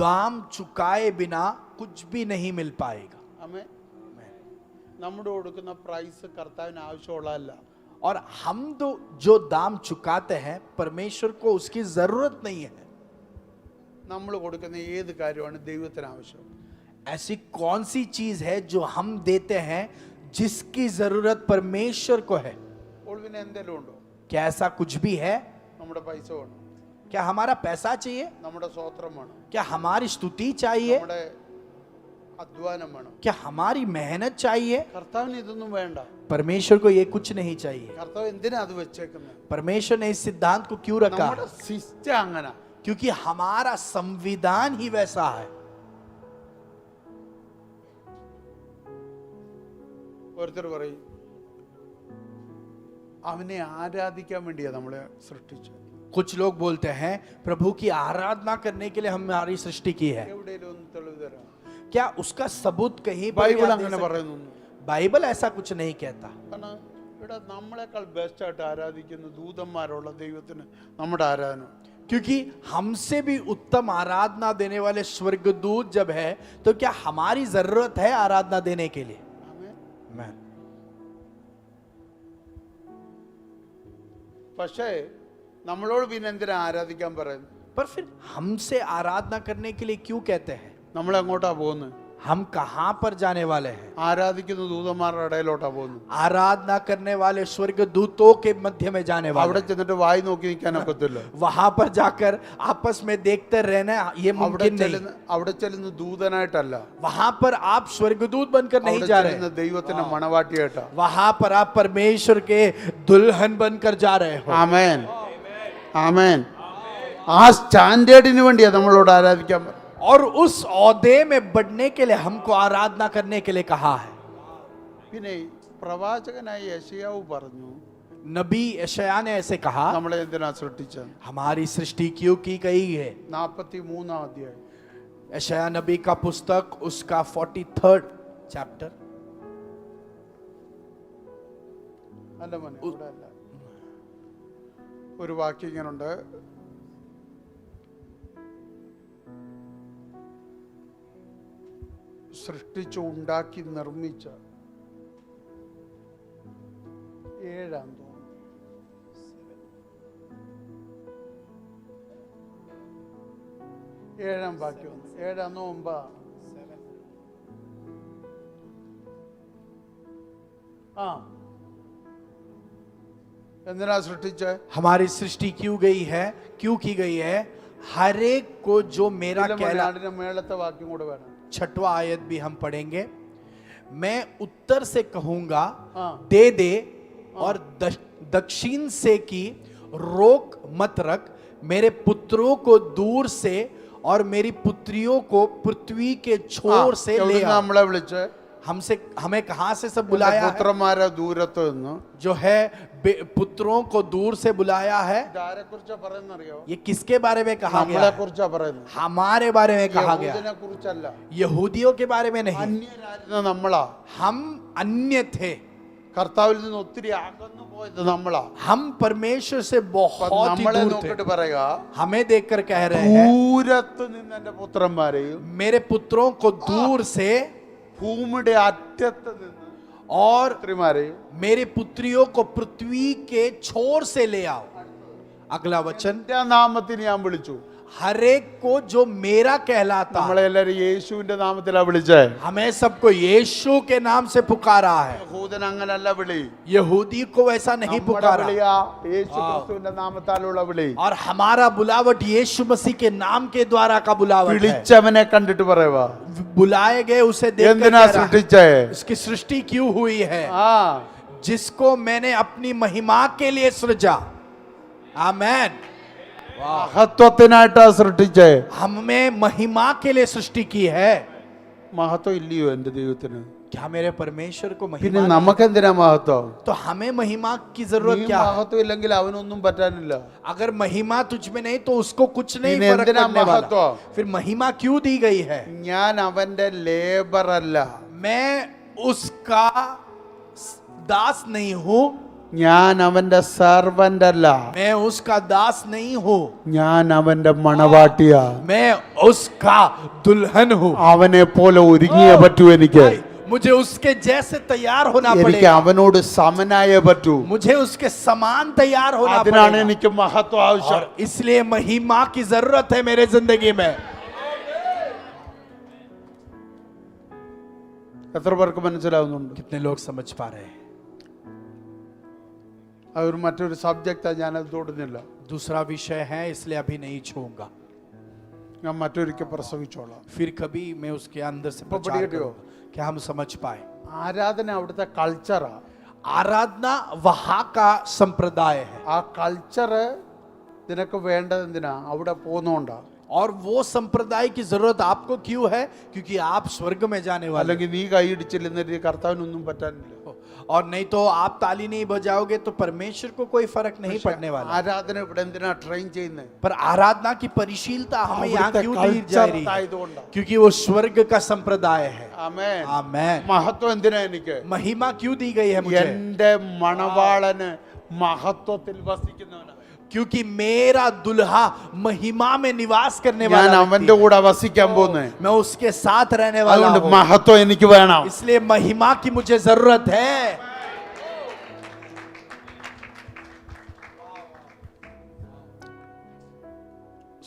दाम चुकाए बिना कुछ भी नहीं मिल पाएगा। ആമേൻ. നമ്മുടെ കൊടുക്കുന്ന പ്രൈസ് കർത്താവിന് ആവശ്യമുള്ളതല്ല. और हम तो जो दाम चुकाते हैं परमेश्वर को उसकी जरूरत नहीं है। നമ്മൾ കൊടുക്കുന്ന ഏത് കാര്യമാണ് ദൈവത്തിന് ആവശ്യം? ऐसी कौन सी चीज है जो हम देते हैं जिसकी जरूरत परमेश्वर को है? ഒളിവിന് എന്തെങ്കിലും ഉണ്ടോ? क्या ऐसा कुछ भी है? നമ്മുടെ പൈസ വേണം, क्या हमारा पैसा चाहिए? നമ്മുടെ സ്വോത്രം വേണം, क्या हमारी स्तुति चाहिए? നമ്മുടെ അധ്വാനം വേണം. क्या हमारी मेहनत चाहिए? കർത്താവിന് ഇതൊന്നും വേണ്ട. परमेश्वर को ये कुछ नहीं चाहिए। കർത്താവ് എന്തിനാ അത് വെച്ചേക്കുന്നത്? परमेश्वर ने इस सिद्धांत को क्यों रखा? നമ്മുടെ സിസ്റ്റം അങ്ങനെ. क्योंकि हमारा संविधान ही वैसा है। ഓരോരുത്തർ പറയും അവനെ ആരാധിക്കാൻ വേണ്ടിയാ നമ്മളെ സൃഷ്ടിച്ചത്. कुछ लोग बोलते हैं प्रभु की आराधना करने के लिए हमारी सृष्टि की है। എവിടെയെങ്കിലും ഒന്ന് തെളിവ് തരാം. क्या उसका सबूत कहीं पर ബൈബിൾ क्या दे അങ്ങനെ सकते? പറയുന്നു. बाइबल ऐसा कुछ नहीं कहता। കാരണം ഇവിടെ നമ്മളെക്കാൾ ബെസ്റ്റ് ആയിട്ട് ആരാധിക്കുന്ന ദൂതന്മാരുള്ള ദൈവത്തിന് നമ്മുടെ ആരാധന. क्योंकि हमसे भी उत्तम आराधना देने वाले स्वर्गदूत जब है तो क्या हमारी जरूरत है आराधना देने के लिए? ആമേൻ. आमीन। പക്ഷേ നമ്മളോട് പിന്നെ എന്തിനാ ആരാധിക്കാൻ പറയുന്നത്? पर फिर हमसे आराधना करने के लिए क्यों कहते हैं? നമ്മൾ എങ്ങോട്ടാ പോകുന്നത്? हम कहां पर जाने वाले हैं? ആരാധിക്കുന്ന ദൂതന്മാരുടെ ഇടയിലോട്ടാ പോകുന്നത്. आराधना करने वाले स्वर्गदूतों के मध्य में जाने അവിടെ वाले। ചെന്നിട്ട് വായി നോക്കി നിൽക്കാൻ ഒക്കത്തില്ല. वहां पर जाकर आपस में देखते रहना ये मुमकिन नहीं। അവിടെ ചെല്ലുന്ന ദൂതനായിട്ടല്ല, वहां पर आप स्वर्गदूत बनकर नहीं അവിടെ जा ചെല്ലുന്ന रहे। ദൈവത്തിന്റെ മണവാട്ടിയായിട്ടാ. वहां पर आप परमेश्वर के दुल्हन बनकर जा रहे हो। ആമേൻ. ആമേൻ. ആ സ്റ്റാൻഡേർഡിന് വേണ്ടിയാ നമ്മളോട് ആരാധിക്കാൻ പറയുന്നത്. और उस औदे में बढ़ने के लिए हमको आराधना करने के लिए कहा है। പിന്നെ പ്രവാചകനായ യെശയ്യാവ് പറഞ്ഞു नबी यशायाह ने ऐसे कहा നമ്മളെ എന്തിനാ സൃഷ്ടിച്ചത്? हमारी सृष्टि क्यों की गई है? 43 അധ്യായം. यशायाह नबी का पुस्तक उसका 43rd चैप्टर। അല്ല മോനെ, ഇവിടെ അല്ല. ഒരു വാക്യം ഇങ്ങനുണ്ട്. സൃഷ്ടിച്ചു ഉണ്ടാക്കി നിർമ്മിച്ച 7 7 വാക്യം 7 9 ആ എന്തിനാ സൃഷ്ടിച്ചേ? हमारी सृष्टि क्यों गई है? क्यों की गई है? हर एक को जो मेरा कहला। അതിന്റെ മേളത്തെ വാക്യം കൂടെ വേണം. छठवां आयत भी हम पढ़ेंगे। मैं उत्तर से कहूंगा हाँ। दे दे और दक्षिण से की रोक मत रख। मेरे पुत्रों को दूर से और मेरी पुत्रियों को पृथ्वी के छोर से ले എവിടുന്നാ आओ। നമ്മളെ വിളിച്ചേ? हमें कहां से सब बुलाया है? പുത്രന്മാരെ ദൂരത്ത് നിന്ന്. जो है पुत्रों को दूर से बुलाया है। ഇതാരെ കുറിച്ചാ പറയുന്നറിയോ? ये किसके बारे में कहा गया നമ്മളെ है? കുറിച്ചാ പറയുന്നത്. हमारे बारे में कहा गया है। യഹൂദനെ കുറിച്ചല്ല. यहूदियों के बारे में नहीं। അന്യരായിരുന്ന നമ്മളാ. हम अन्य थे। കർത്താവിൽ നിന്ന് ഒത്തിരി അകന്നു പോയത് നമ്മളാ. हम परमेश्वर से बहुत ही നമ്മളെ दूर थे। നോക്കിട്ട് പറയുക, हमें देखकर कह रहे हैं ദൂരത്ത് നിന്ന് എന്റെ പുത്രന്മാരെയും मेरे पुत्रों को दूर से ഭൂമിയുടെ അറ്റത്ത് നിന്ന് और പുത്രിമാരെയും मेरी पुत्रियों को पृथ्वी के छोर से ले आओ। अगला वचन, എന്റെ നാമത്തിന് ഞാൻ വിളിച്ചു. हर एक को जो मेरा कहलाता है। നമ്മളെ എല്ലാരും യേശുവിന്റെ നാമത്തിലാ വിളിച്ചേ. हमें सबको यीशु के नाम से पुकारा है। യഹൂദൻ അങ്ങനല്ല വിളി. यहूदी को वैसा नहीं നമ്മുടെ पुकारा। വിളിയാ യേശു ക്രിസ്തുവിന്റെ നാമത്താലുള്ള വിളി. और हमारा बुलावट यीशु मसीह के नाम के द्वारा का बुलावट है। വിളിച്ചവനെ കണ്ടിട്ട് പറയുക, बुलाए गए उसे देखकर എന്തിനാ कह रहा है, സൃഷ്ടിച്ചേ? इसकी सृष्टि क्यों हुई है? ആ जिसको मैंने अपनी महिमा के लिए सृजा। आमेन। മഹത്വത്തിനായിട്ടാ സൃഷ്ടിച്ചേ. हमें महिमा के लिए सृष्टि की है। മഹത്വം ഇല്ലയോ എന്റെ ദൈവത്തിന്? क्या मेरे परमेश्वर को പിന്നെ महिमा नहीं? നമുക്കെന്തിനാ മഹത്വം? तो हमें महिमा की जरूरत നീ क्या है? മഹത്വം ഇല്ലെങ്കിൽ അവനൊന്നും പറ്റാനില്ല. अगर महिमा तुझ में नहीं तो उसको कुछ नहीं फिर फर्क എന്തിനാ पड़ने वाला। महत्व? फिर महिमा क्यों दी गई है? ഞാൻ അവന്റെ ലേബർ അല്ല, मैं उसका दास नहीं हूँ, ഞാൻ അവന്റെ സെർവന്റ് അല്ല, मैं उसका दास नहीं हूँ, ഞാൻ അവന്റെ മണവാട്ടിയാ. मैं उसका दुल्हन हूँ। അവനെ പോലെ ഒരുങ്ങിയേ പറ്റൂ എനിക്ക്. भाई, मुझे उसके जैसे तैयार होना എനിക്ക് पड़ेगा, അവനോട് സമനായേ പറ്റൂ. मुझे उसके समान तैयार होना അതിനാണ് पड़ेगा। എനിക്ക് മഹത്വം ആവശ്യം. और इसलिए महिमा की जरूरत है मेरे जिंदगी में। എത്ര പേർക്ക് മനസ്സിലാവുന്നുണ്ട്? कितने लोग समझ पा रहे हैं? അതൊരു മറ്റൊരു സബ്ജക്റ്റാ, ഞാനത് തൊടുന്നില്ല. दूसरा विषय है, इसलिए अभी नहीं छूऊंगा, ഞാൻ മറ്റൊരിക്കൽ പ്രസവിച്ചോളാം. फिर कभी मैं उसके अंदर से प्रचार पकड़िए करूंगा। क्या हम समझ पाए? ആരാധന അവിടുത്തെ കൾച്ചറാ. आराधना वहां का संप्रदाय है, ആ കൾച്ചർ നിനക്ക് വേണ്ടത് എന്തിനാ? അവിടെ പോകുന്നോണ്ടാ. और वो संप्रदाय की जरूरत आपको क्यों है? क्योंकि आप स्वर्ग में जाने वाले അല്ലെങ്കിൽ നീ കൈയിടിച്ചില്ലെന്നിട്ട് കർത്താവിനൊന്നും പറ്റാനില്ല. हो। और नहीं तो आप ताली नहीं बजाओगे तो परमेश्वर को कोई फर्क नहीं पड़ने वाला। ആരാധന ഇവിടെ എന്തിനാ ട്രെയിൻ ചെയ്യുന്നത്? पर आराधना की परिशीलता हमें यहाँ അവിടുത്തെ क्यों दी जा കൾച്ചർ रही है? ആയതുകൊണ്ടാ. क्योंकि वो स्वर्ग का संप्रदाय है। ആമേൻ. आमेन। മഹത്വം എന്തിനാ എനിക്ക്? महिमा क्यों दी गई है मुझे? എന്റെ മണവാളന് മഹത്വത്തിൽ വസിക്കുന്നവനാ. क्योंकि मेरा दुल्हा महिमा में निवास करने ഞാൻ वाला അവന്റെ व्यक्ति കൂടെ വസിക്കാൻ പോകുന്നേ. है। मैं उसके साथ रहने वाला അതുകൊണ്ട് हूँ, മഹത്വം എനിക്ക് വേണം. इसलिए महिमा की मुझे जरूरत है।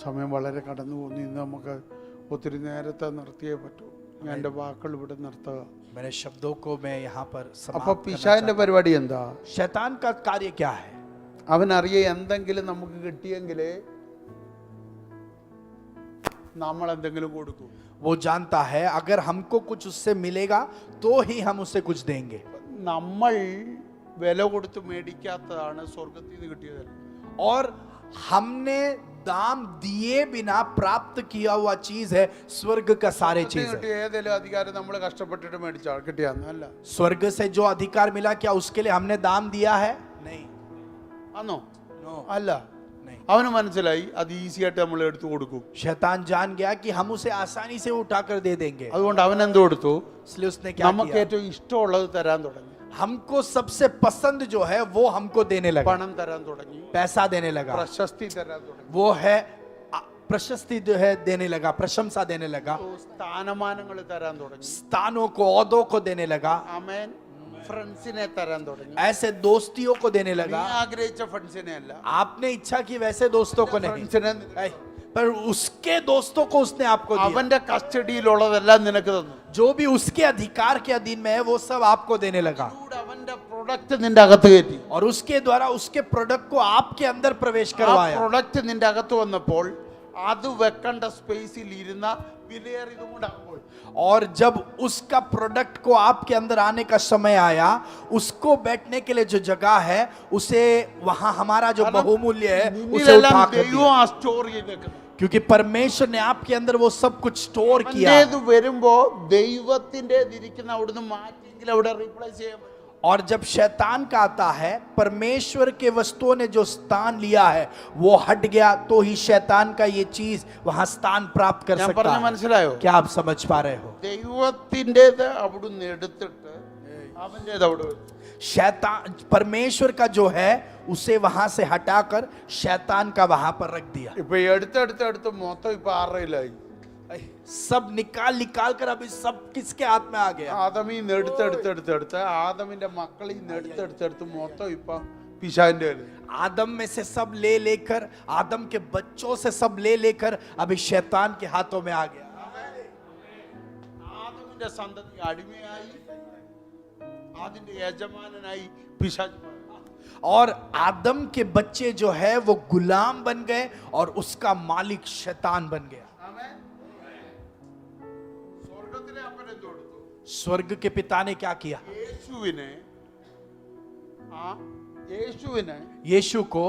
സമയം വളരെ കടന്നു പോകുന്നു. ഇന്ന് നമുക്ക് ഒത്തിരി നേരത്തെ നിർത്തിയേ പറ്റൂ. ഞാൻ എൻ്റെ വാക്കുകൾ ഇവിടെ നിർത്തുക. मेरे शब्दों को मैं यहाँ पर അപ്പൊ समाप्त करना പിശാചിന്റെ चाहता പരിപാടി എന്താ? हूँ। शैतान का कार्य क्या है? അവനറിയ എന്തെങ്കിലും നമുക്ക് കിട്ടിയെങ്കിലേ നമ്മൾ എന്തെങ്കിലും കൊടുക്കും. वो जानता है अगर हमको कुछ उससे मिलेगा तो ही हम उसे कुछ देंगे। നമ്മൾ വില കൊടുത്ത് മേടിക്കാത്തതാണ് സ്വർഗത്തിൽ നിന്ന് കിട്ടിയത്. और हमने दाम दिए बिना प्राप्त किया हुआ चीज है स्वर्ग का सारे चीज है। കിട്ടിയ ഏതെങ്കിലും അധികാരം നമ്മൾ കഷ്ടപ്പെട്ടിട്ട് മേടിച്ച കിട്ടിയാന്ന് അല്ല. स्वर्ग से जो अधिकार मिला क्या उसके लिए हमने दाम दिया है? नहीं, ആന്നോ? नो, അല്ല. नहीं। അവന് മനസ്സിലായി അത് ഈസി ആയിട്ട് നമ്മൾ എടുത്തു കൊടുക്കും. शैतान जान गया कि हम उसे आसानी से उठाकर दे देंगे, അതുകൊണ്ട് അവൻ എന്ത് കൊടുത്തു? इसलिए उसने क्या നമുക്ക് किया? ഏറ്റവും ഇഷ്ടമുള്ളത് തരാൻ തുടങ്ങി. हमको सबसे पसंद जो है वो हमको देने लगा, പണം തരാൻ തുടങ്ങി, पैसा देने लगा, പ്രശസ്തി തരാൻ തുടങ്ങി, वो है प्रशस्ति जो है देने लगा, प्रशंसा देने लगा, സ്ഥാനമാനങ്ങൾ തരാൻ തുടങ്ങി. स्थानों को, ओहदों को देने लगा, ആമേൻ. ഫ്രണ്ട്സിനെ തരാൻ തുടങ്ങി. ऐसे दोस्तियों को देने നീ लगा। ആഗ്രഹിച്ച ഫ്രണ്ട്സിനെ അല്ല, आपने इच्छा की वैसे दोस्तों को नहीं, ഫ്രണ്ട്സിനെ ऐ, पर उसके दोस्तों को उसने आपको दिया। അവന്റെ കസ്റ്റഡിയിലുള്ളതെല്ലാം നിനക്ക് തന്നു. जो भी उसके अधिकार के अधीन में है वो सब आपको देने लगा, ഇതിലൂടെ അവന്റെ പ്രൊഡക്റ്റ് നിന്റെ അകത്ത് കയറ്റി. और उसके द्वारा उसके प्रोडक्ट को आपके अंदर प्रवेश ആ करवाया। പ്രൊഡക്റ്റ് നിന്റെ അകത്ത് വന്നപ്പോൾ അത് വെക്കേണ്ട സ്പേസിൽ ഇരുന്ന വിലയേറിയതും കൂടെ ആകുമ്പോൾ और जब उसका प्रोडक्ट को आपके अंदर आने का समय आया, उसको बैठने के लिए जो जगह है उसे वहां हमारा जो बहुमूल्य है उसे നിന്നിലെല്ലാം उठा कर ദൈവം दिया। ആ സ്റ്റോർ ചെയ്ത് വെക്കുന്നു. क्योंकि परमेश्वर ने आपके अंदर वो सब कुछ स्टोर किया। അവന്റേത് വരുമ്പോ ദൈവത്തിൻ്റെതിരിക്കുന്ന അവിടുന്ന് മാറ്റിയെങ്കിൽ അവിടെ റീപ്ലേസ് ചെയ്യാൻ പറ്റും. और जब शैतान का आता है, परमेश्वर के वस्तुओं ने जो स्थान लिया है वो हट गया, तो ही शैतान का ये चीज वहां स्थान प्राप्त कर ഞാൻ सकता പറഞ്ഞ है। മനസ്സിലായോ? क्या आप समझ पा रहे हो? ദൈവത്തിൻ്റെത് അവിടുന്ന് എടുത്തിട്ട് അവൻ്റേത് അവിടെ വെച്ചു. शैतान, परमेश्वर का जो है उसे वहां से हटाकर शैतान का वहां पर रख दिया। ഇപ്പൊ എടുത്തെടുത്ത് മൊത്തം ഇപ്പൊ ആറയിലായി. सब निकाल निकाल कर अभी सब किसके हाथ में आ गया? ആദമിൽ നിന്ന് എടുത്തെടുത്ത് ആദമിന്റെ മക്കളിൽ നിന്ന് എടുത്തെടുത്ത് മൊത്തം ഇപ്പൊ പിശാചിന്റെ കയ്യില്. आदम में से सब ले लेकर, आदम के बच्चों से सब ले लेकर अभी शैतान के हाथों में आ गया। ആദമിന്റെ സന്തതി അടിമയായി, അതിന്റെ യജമാനനായി പിശാച്. और आदम के बच्चे जो है वो गुलाम बन गए और उसका मालिक शैतान बन गया। സ്വർഗത്തിലെ അപ്പൻ എന്ത് കൊടുത്തു? स्वर्ग के पिता ने क्या किया? യേശുവിനെ यीशु को,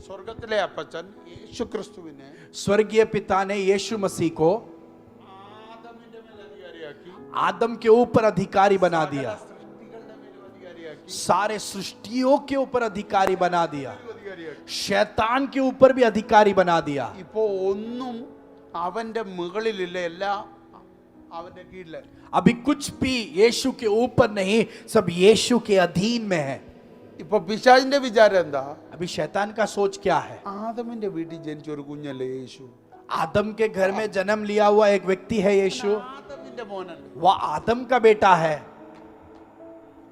സ്വർഗത്തിലെ അപ്പച്ചൻ യേശു ക്രിസ്തുവിനെ स्वर्गीय पिता ने यीशु मसीह को ആദമിന്റെ മേൽ അധികാരിയാക്കി. അധികാരിയാക്കി, आदम के ऊपर अधिकारी बना दिया, സൃഷ്ടികളുടെ മേലും അധികാരിയാക്കി, सारे सृष्टियों के ऊपर अधिकारी बना दिया, അധികാരിയാക്കി. शैतान के ऊपर भी अधिकारी बना दिया। ഇപ്പോ ഒന്നും അവന്റെ മുകളിലില്ല, എല്ലാം അവന്റെ കീഴില്. अभी कुछ भी यीशु के ऊपर नहीं, सब यीशु के अधीन में है। ഇപ്പൊ പിശാചിന്റെ വിചാരം എന്താ? अभी शैतान का सोच क्या है? ആദമിന്റെ വീട്ടിൽ ജനിച്ച ഒരു കുഞ്ഞല്ലേ യേശു, आदम के घर में जन्म लिया हुआ एक व्यक्ति है यीशु, ആദമിന്റെ മോനല്ലേ. वह आदम का बेटा है।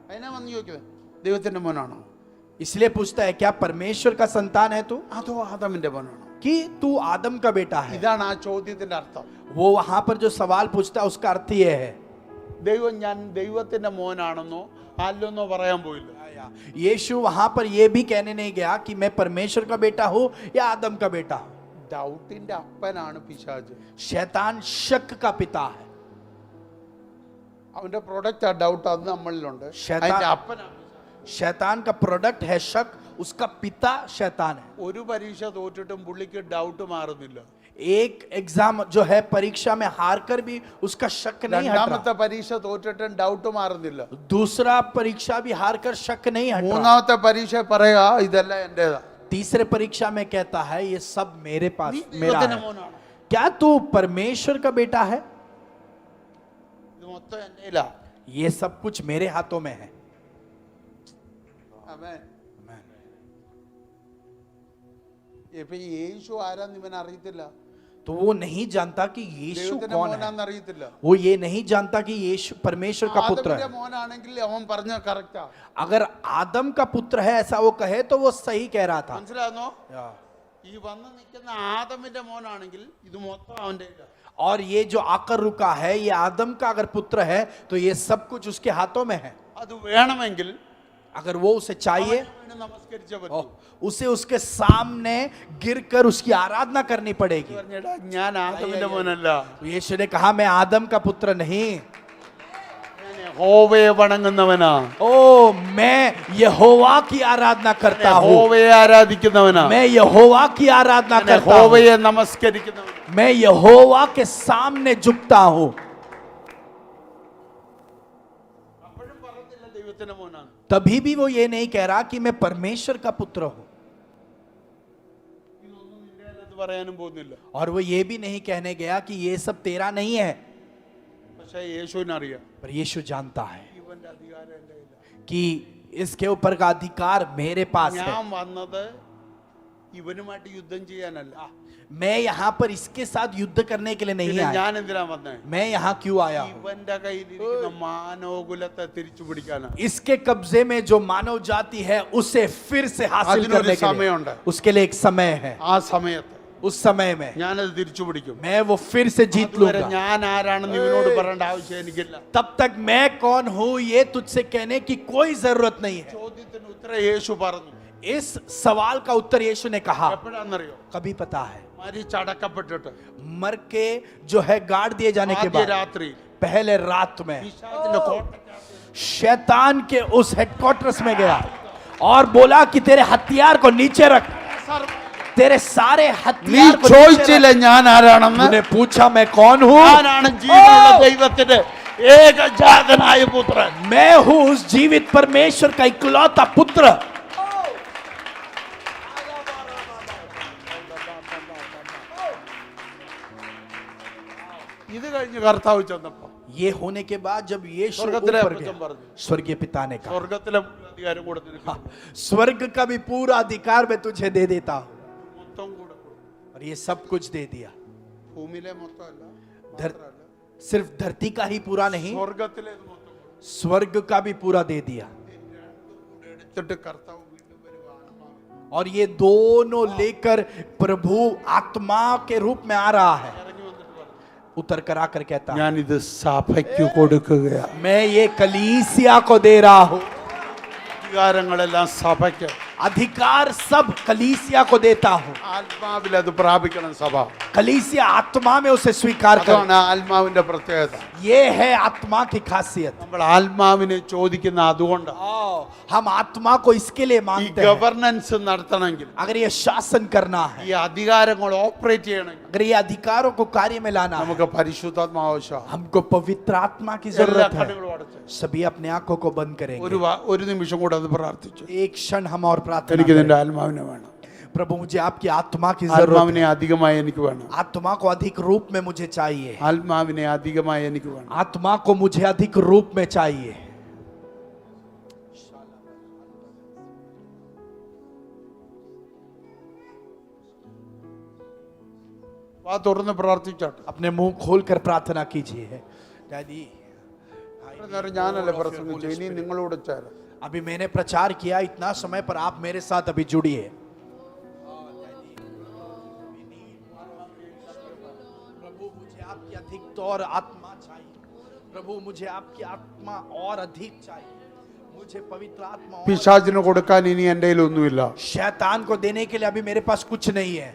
അതിനാ വന്ന് ചോദിക്കുന്നത്, ദൈവത്തിന്റെ മോനാണോ इसलिए पूछता है क्या परमेश्वर का संतान है तू, അതോ ആദമിന്റെ മോനാണോ? कि तू आदम का बेटा है? ഇതാണ് ആ ചോദ്യത്തിന്റെ അർത്ഥം. वो वहां पर जो सवाल पूछता है उसका अर्थ ये है। ദൈവം ഞാൻ ദൈവത്തിന്റെ മോനാണെന്നോ അല്ലെന്നോ പറയാൻ പോയില്ല. यीशु वहां पर ये भी कहने नहीं गया कि मैं परमेश्वर का बेटा हूं या आदम का बेटा हूं। ഡൗട്ടിന്റെ അപ്പനാണ് പിശാച്. शैतान शक का पिता है। അവന്റെ പ്രൊഡക്റ്റ് ആ ഡൗട്ട്, അത് നമ്മളിലുണ്ട്. ശൈത്താൻ- അതിന്റെ അപ്പനാണ്. शैतान का प्रोडक्ट है शक, उसका पिता शैतान है। ഒരു പരീക്ഷ തോറ്റിട്ടും പുള്ളിക്ക് ഡൗട്ട് മാറുന്നില്ല. एक एग्जाम जो है परीक्षा में हार कर भी उसका शक नहीं हट രണ്ടാമത്തെ रहा। പരീക്ഷ തോറ്റിട്ടും ഡൗട്ട് മാറുന്നില്ല. दूसरा परीक्षा भी हार कर शक नहीं हट रहा। മൂന്നാമത്തെ പരീക്ഷ പറയാ ഇതെല്ലാം എന്റേതാ. तीसरे परीक्षा में कहता है ये सब मेरे पास നീ मेरा ദൈവത്തിന്റെ है। മോനാണ്. क्या तू परमेश्वर का बेटा है? ഇത് മൊത്തം എന്റേലാ. ये सब कुछ मेरे हाथों में है। ആമേൻ. ഇപ്പൊ യേശു ആരാന്ന് ഇവൻ അറിയത്തില്ല, तो वो नहीं जानता कि यीशु ദൈവത്തിന്റെ कौन है। മോനാന്ന് അറിയത്തില്ല. वो ये नहीं जानता कि यीशु परमेश्वर का पुत्र ആദമിന്റെ है। മോനാണെങ്കിൽ അവൻ പറഞ്ഞ കറക്റ്റാ. अगर आदम का पुत्र है ऐसा वो कहे तो वो सही कह रहा था। മനസ്സിലാകുന്നോ? ഈ വന്ന് നിൽക്കുന്ന ആദമിന്റെ മോനാണെങ്കിൽ ഇത് മൊത്തം അവന്റെ കയ്യിലാ. और ये जो आकर रुका है ये आदम का अगर पुत्र है तो ये सब कुछ उसके हाथों में है। അത് വേണമെങ്കിൽ अगर वो उसे चाहिए അവന് നമസ്കരിച്ചേ ओ, പറ്റൂ. उसे उसके सामने गिरकर उसकी आराधना करनी पड़ेगी। പറഞ്ഞെടാ, ഞാൻ ആദമിന്റെ മോനല്ല, तो यीशु ने कहा मैं आदम का पुत्र नहीं, ഞാൻ യഹോവയെ വണങ്ങുന്നവനാ, ओ मैं यहोवा की आराधना करता हूँ, യഹോവയെ ആരാധിക്കുന്നവനാ, मैं यहोवा की आराधना ഞാൻ करता हूँ, യഹോവയെ നമസ്കരിക്കുന്നവനാ. मैं यहोवा के सामने झुकता हूँ। അപ്പോഴും പറഞ്ഞില്ല ദൈവത്തിന്റെ മോനാണ്. तभी भी वो ये नहीं कह रहा कि मैं परमेश्वर का पुत्र हूँ, ഇതൊന്നും നിന്റേതെന്ന് പറയാനും പോകുന്നില്ല. और वो ये भी नहीं कहने गया कि ये सब तेरा नहीं है। പക്ഷെ യേശുവിനറിയാം पर यीशु जानता है ഇവന്റെ അധികാരം എന്റെ കയ്യിലാ. कि इसके ऊपर का अधिकार मेरे पास है। ഞാൻ വന്നത് ഇവനുമായിട്ട് യുദ്ധം ചെയ്യാനല്ല. मैं यहाँ पर इसके साथ युद्ध करने के लिए नहीं പിന്നെ आया। ഞാൻ എന്തിനാ വന്നേ? मैं यहाँ क्यों आया हूँ? ഇവന്റെ കയ്യിലിരിക്കുന്ന മാനവകുലത്തെ തിരിച്ചു പിടിക്കാനാ. इसके कब्जे में जो मानव जाति है उसे फिर से हासिल അതിനൊരു करने के लिए സമയമുണ്ട്. उसके लिए एक समय है। ആ സമയത്ത് उस समय में ഞാനത് തിരിച്ചു പിടിക്കും. मैं वो फिर से जीत അതുവരെ लूंगा। ഞാൻ ആരാണെന്ന് ഇവനോട് പറയേണ്ട ആവശ്യം എനിക്കില്ല. तब तक मैं कौन हूँ ये तुझसे कहने की कोई जरूरत नहीं है। ചോദ്യത്തിന് ഉത്തരം യേശു പറഞ്ഞു. इस सवाल का उत्तर यीशु ने कहा। എപ്പോഴാണെന്നറിയോ? कभी पता है മരിച്ചടക്കപ്പെട്ടിട്ട് मर के जो है गाड़ दिए जाने के ആദ്യ बाद രാത്രി पहले रात में പിശാചിന്റെ കോട്ടയ്ക്കകത്ത് शैतान के उस हेडक्वार्टर्स में गया और बोला कि तेरे हथियार को नीचे रख, तेरे सारे നീ हथियार को नीचे ചോദിച്ചില്ല रख। ഞാൻ ആരാണെന്ന്. तूने पूछा मैं कौन हूँ? ഞാനാണ് ജീവനുള്ള ദൈവത്തിന്റെ ഏകജാതനായ പുത്രൻ. मैं हूँ उस जीवित परमेश्वर का इकलौता पुत्र। ഇത് കഴിഞ്ഞ് കർത്താവ് ചെന്നപ്പോ ये होने के बाद जब यीशु സ്വർഗത്തിലെ ऊपर അപ്പച്ചൻ गया, പറഞ്ഞു, स्वर्गीय पिता ने कहा സ്വർഗത്തിലെ അധികാരം കൂടെ നിനക്ക് स्वर्ग का भी पूरा अधिकार मैं तुझे दे देता हूँ। മൊത്തം കൂടെ കൊടുത്തു. और ये सब कुछ दे दिया। ഭൂമിയിലെ മൊത്തമല്ല, धर- മാത്രമല്ല, सिर्फ धरती का ही पूरा नहीं, സ്വർഗത്തിലെ മൊത്തം കൊടുത്തു. स्वर्ग का भी पूरा दे दिया। കൂടെ എടുത്തിട്ട് കർത്താവ് വീണ്ടും വരുവാണ്. और ये दोनों लेकर प्रभु आत्मा के रूप में आ रहा है। ഇറങ്ങി വന്നിട്ട് പറഞ്ഞു, उतर कर आकर कहता है, ഞാനിത് സഭയ്ക്ക് കൊടുക്കുകയാ. मैं ये कलीसिया को दे रहा हूँ। അധികാരങ്ങളെല്ലാം സഭയ്ക്ക്. अधिकार सब कलीसिया को देता हूँ। ആത്മാവിൽ അത് പ്രാപിക്കണം സഭ. कलीसिया आत्मा में उसे स्वीकार कर। അതാണ് ആത്മാവിന്റെ പ്രത്യേകത. ये है आत्मा की खासियत। നമ്മൾ ആത്മാവിനെ ചോദിക്കുന്ന അതുകൊണ്ടാണ്. हम आत्मा को इसके लिए ഈ मांगते हैं। ഗവർണൻസ് നടത്തണമെങ്കിൽ, अगर ये शासन करना है, ഈ അധികാരങ്ങൾ ഓപ്പറേറ്റ് ചെയ്യണമെങ്കിൽ अगर ये अधिकारों को कार्य में लाना है, നമുക്ക് പരിശുദ്ധാത്മാവ് ആവശ്യമാണ്. हमको पवित्र आत्मा की എല്ലാ जरूरत है। കണ്ണുകളും അടച്ച് सभी अपने आंखों को बंद करेंगे। ഒരു നിമിഷം കൂടെ അത് പ്രാർത്ഥിച്ചു. एक क्षण हम और प्रार्थना എനിക്ക് करें। നിന്റെ ആത്മാവിനെ വേണം. प्रभु मुझे आपकी आत्मा की जरूरत ആത്മാവിനെ है। അധികമായി എനിക്ക് വേണം. आत्मा को अधिक रूप में मुझे चाहिए। ആത്മാവിനെ അധികമായി എനിക്ക് വേണം. आत्मा को मुझे अधिक रूप में चाहिए। വാ തുറന്ന് പ്രാർത്ഥിച്ചാട്ടെ. अपने मुंह खोलकर प्रार्थना कीजिए। डैडी, ഇത്ര നേരം ഞാനല്ലേ പ്രസംഗിച്ചു, ഇനി നിങ്ങളോട് ചേരാം. अभी मैंने प्रचार किया, इतना समय पर आप मेरे साथ अभी जुड़िए। प्रभु मुझे आपकी अधिक और आत्मा चाहिए। प्रभु मुझे आपकी आत्मा और अधिक चाहिए। मुझे पवित्र आत्मा और പിശാചിന് കൊടുക്കാൻ ഇനി എൻ്റെ കയ്യിലൊന്നുമില്ല. शैतान को देने के लिए अभी मेरे पास कुछ नहीं है।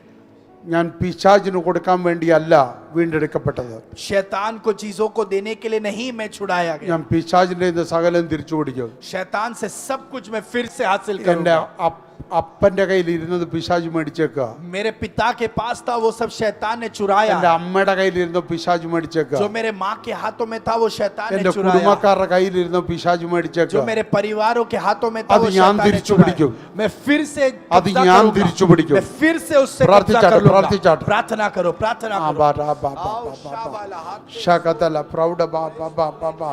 ഞാൻ പിശാചിന് കൊടുക്കാൻ വേണ്ടിയല്ല വീണ്ടെടുക്കപ്പെട്ടത്. शैतान को चीजों को देने के लिए नहीं मैं छुड़ाया गया। ഞാൻ പിശാചിന്റെ ഇത് സകലം തിരിച്ചു പിടിക്കും. शैतान से सब कुछ मैं फिर से हासिल എൻ്റെ करूंगा। അപ്പന്റെ കയ്യിൽ ഇരുന്നത് പിശാച് മേടിച്ചേക്കുക. मेरे पिता के पास था वो सब शैतान ने चुराया। എൻ്റെ അമ്മയുടെ കയ്യിലിരുന്ന പിശാച് മേടിച്ചേക്കുക. जो मेरे माँ के हाथों में था वो शैतान ने എൻ്റെ चुराया। കുടുംബക്കാരുടെ കയ്യിലിരുന്ന പിശാച് जो മേടിച്ചേക്കുക. मेरे परिवारों के हाथों में था അത് वो ഞാൻ शैतान ने തിരിച്ചു चुराया। പിടിക്കും. मैं फिर से അത് कब्जा ഞാൻ करूंगा। തിരിച്ചു പിടിക്കും. मैं फिर से उससे कब्जा പ്രാർത്ഥിച്ചാട്ടെ, कर लूंगा। പ്രാർത്ഥിച്ചാട്ടെ. प्रार्थना करो, प्रार्थना ആ करो। ബാ റാ ബാ ബാ आओ, ബാ ബാ ബാ. शाबाला, हाथ ശകതല പ്രൗഢ ബാ ബാ ബാ ബാ ബാ.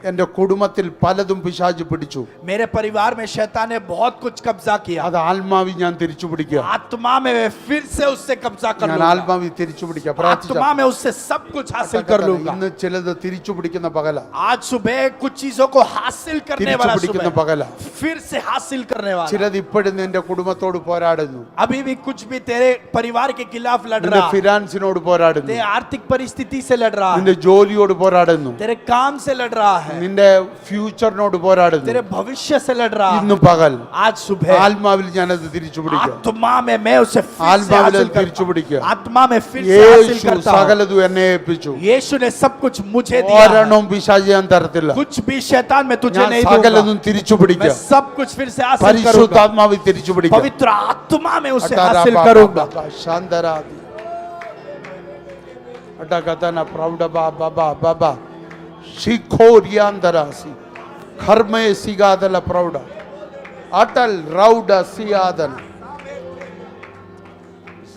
എൻ്റെ കുടുംബത്തിൽ പലതും പിശാച് പിടിച്ചു. मेरे परिवार में शैतान ने बहुत कुछ कब्जा किया। അത് ആത്മാവി ഞാൻ തിരിച്ചു പിടിക്കുക. आत्मा में मैं फिर से उससे कब्जा कर ഞാൻ लूंगा। ആത്മാവി തിരിച്ചു പിടിക്കുക. പ്രാർത്ഥിച്ചാട്ടെ. आत्मा में उससे सब कुछ हासिल कर लूंगा। ഇന്ന് ചിലത് തിരിച്ചു പിടിക്കുന്ന പകല, आज सुबह कुछ चीजों को हासिल करने തിരിച്ചു वाला പിടിക്കുന്ന सुबह, പകല. फिर से हासिल करने वाला। ചിലത് ഇപ്പോഴും നിന്റെ കുടുംബത്തോട് പോരാടുന്നു. अभी भी कुछ भी तेरे परिवार के खिलाफ लड़ നിന്റെ रहा है। ഫിനാൻസിനോട് പോരാടുന്നു. तेरे आर्थिक परिस्थिति से लड़ रहा है। നിന്റെ ജോലിയോട് പോരാടുന്നു. तेरे काम से लड़ रहा है। നിന്റെ ഫ്യൂച്ചറിനോട് പോരാടുന്നു. तेरे भविष्य से लड़ रहा है। ഇന്ന് പകൽ आज सुबह ആത്മാവിൽ ഞാനത് തിരിച്ചു പിടിക്കുക. आत्मा में मैं उसे फिर से ആത്മാവിൽ हासिल അത് തിരിച്ചു करता പിടിക്കുക. हूं। आत्मा में फिर से हासिल യേശു करता हूं। സകലതും എന്നെ ഏൽപ്പിച്ചു. यीशु ने सब कुछ मुझे दिया है। ഒരെണ്ണവും പിശാച് ഞാൻ തരത്തില്ല. कुछ भी शैतान में तुझे ഞാൻ नहीं दूंगा। സകലതും തിരിച്ചു मैं പിടിക്കുക. सब कुछ फिर से हासिल करूंगा। പരിശുദ്ധാത്മാവിൽ തിരിച്ചു പിടിക്കുക. पवित्र आत्मा में उसे हासिल करूंगा। ശാന്തരാതി അടകതന പ്രൗഢ ബാബാ ബാബാ ശിഖോരിയാന്തരാസി ഖർമേ സിഗാദല പ്രൗഢ അടൽ റൗഡ സിയാദന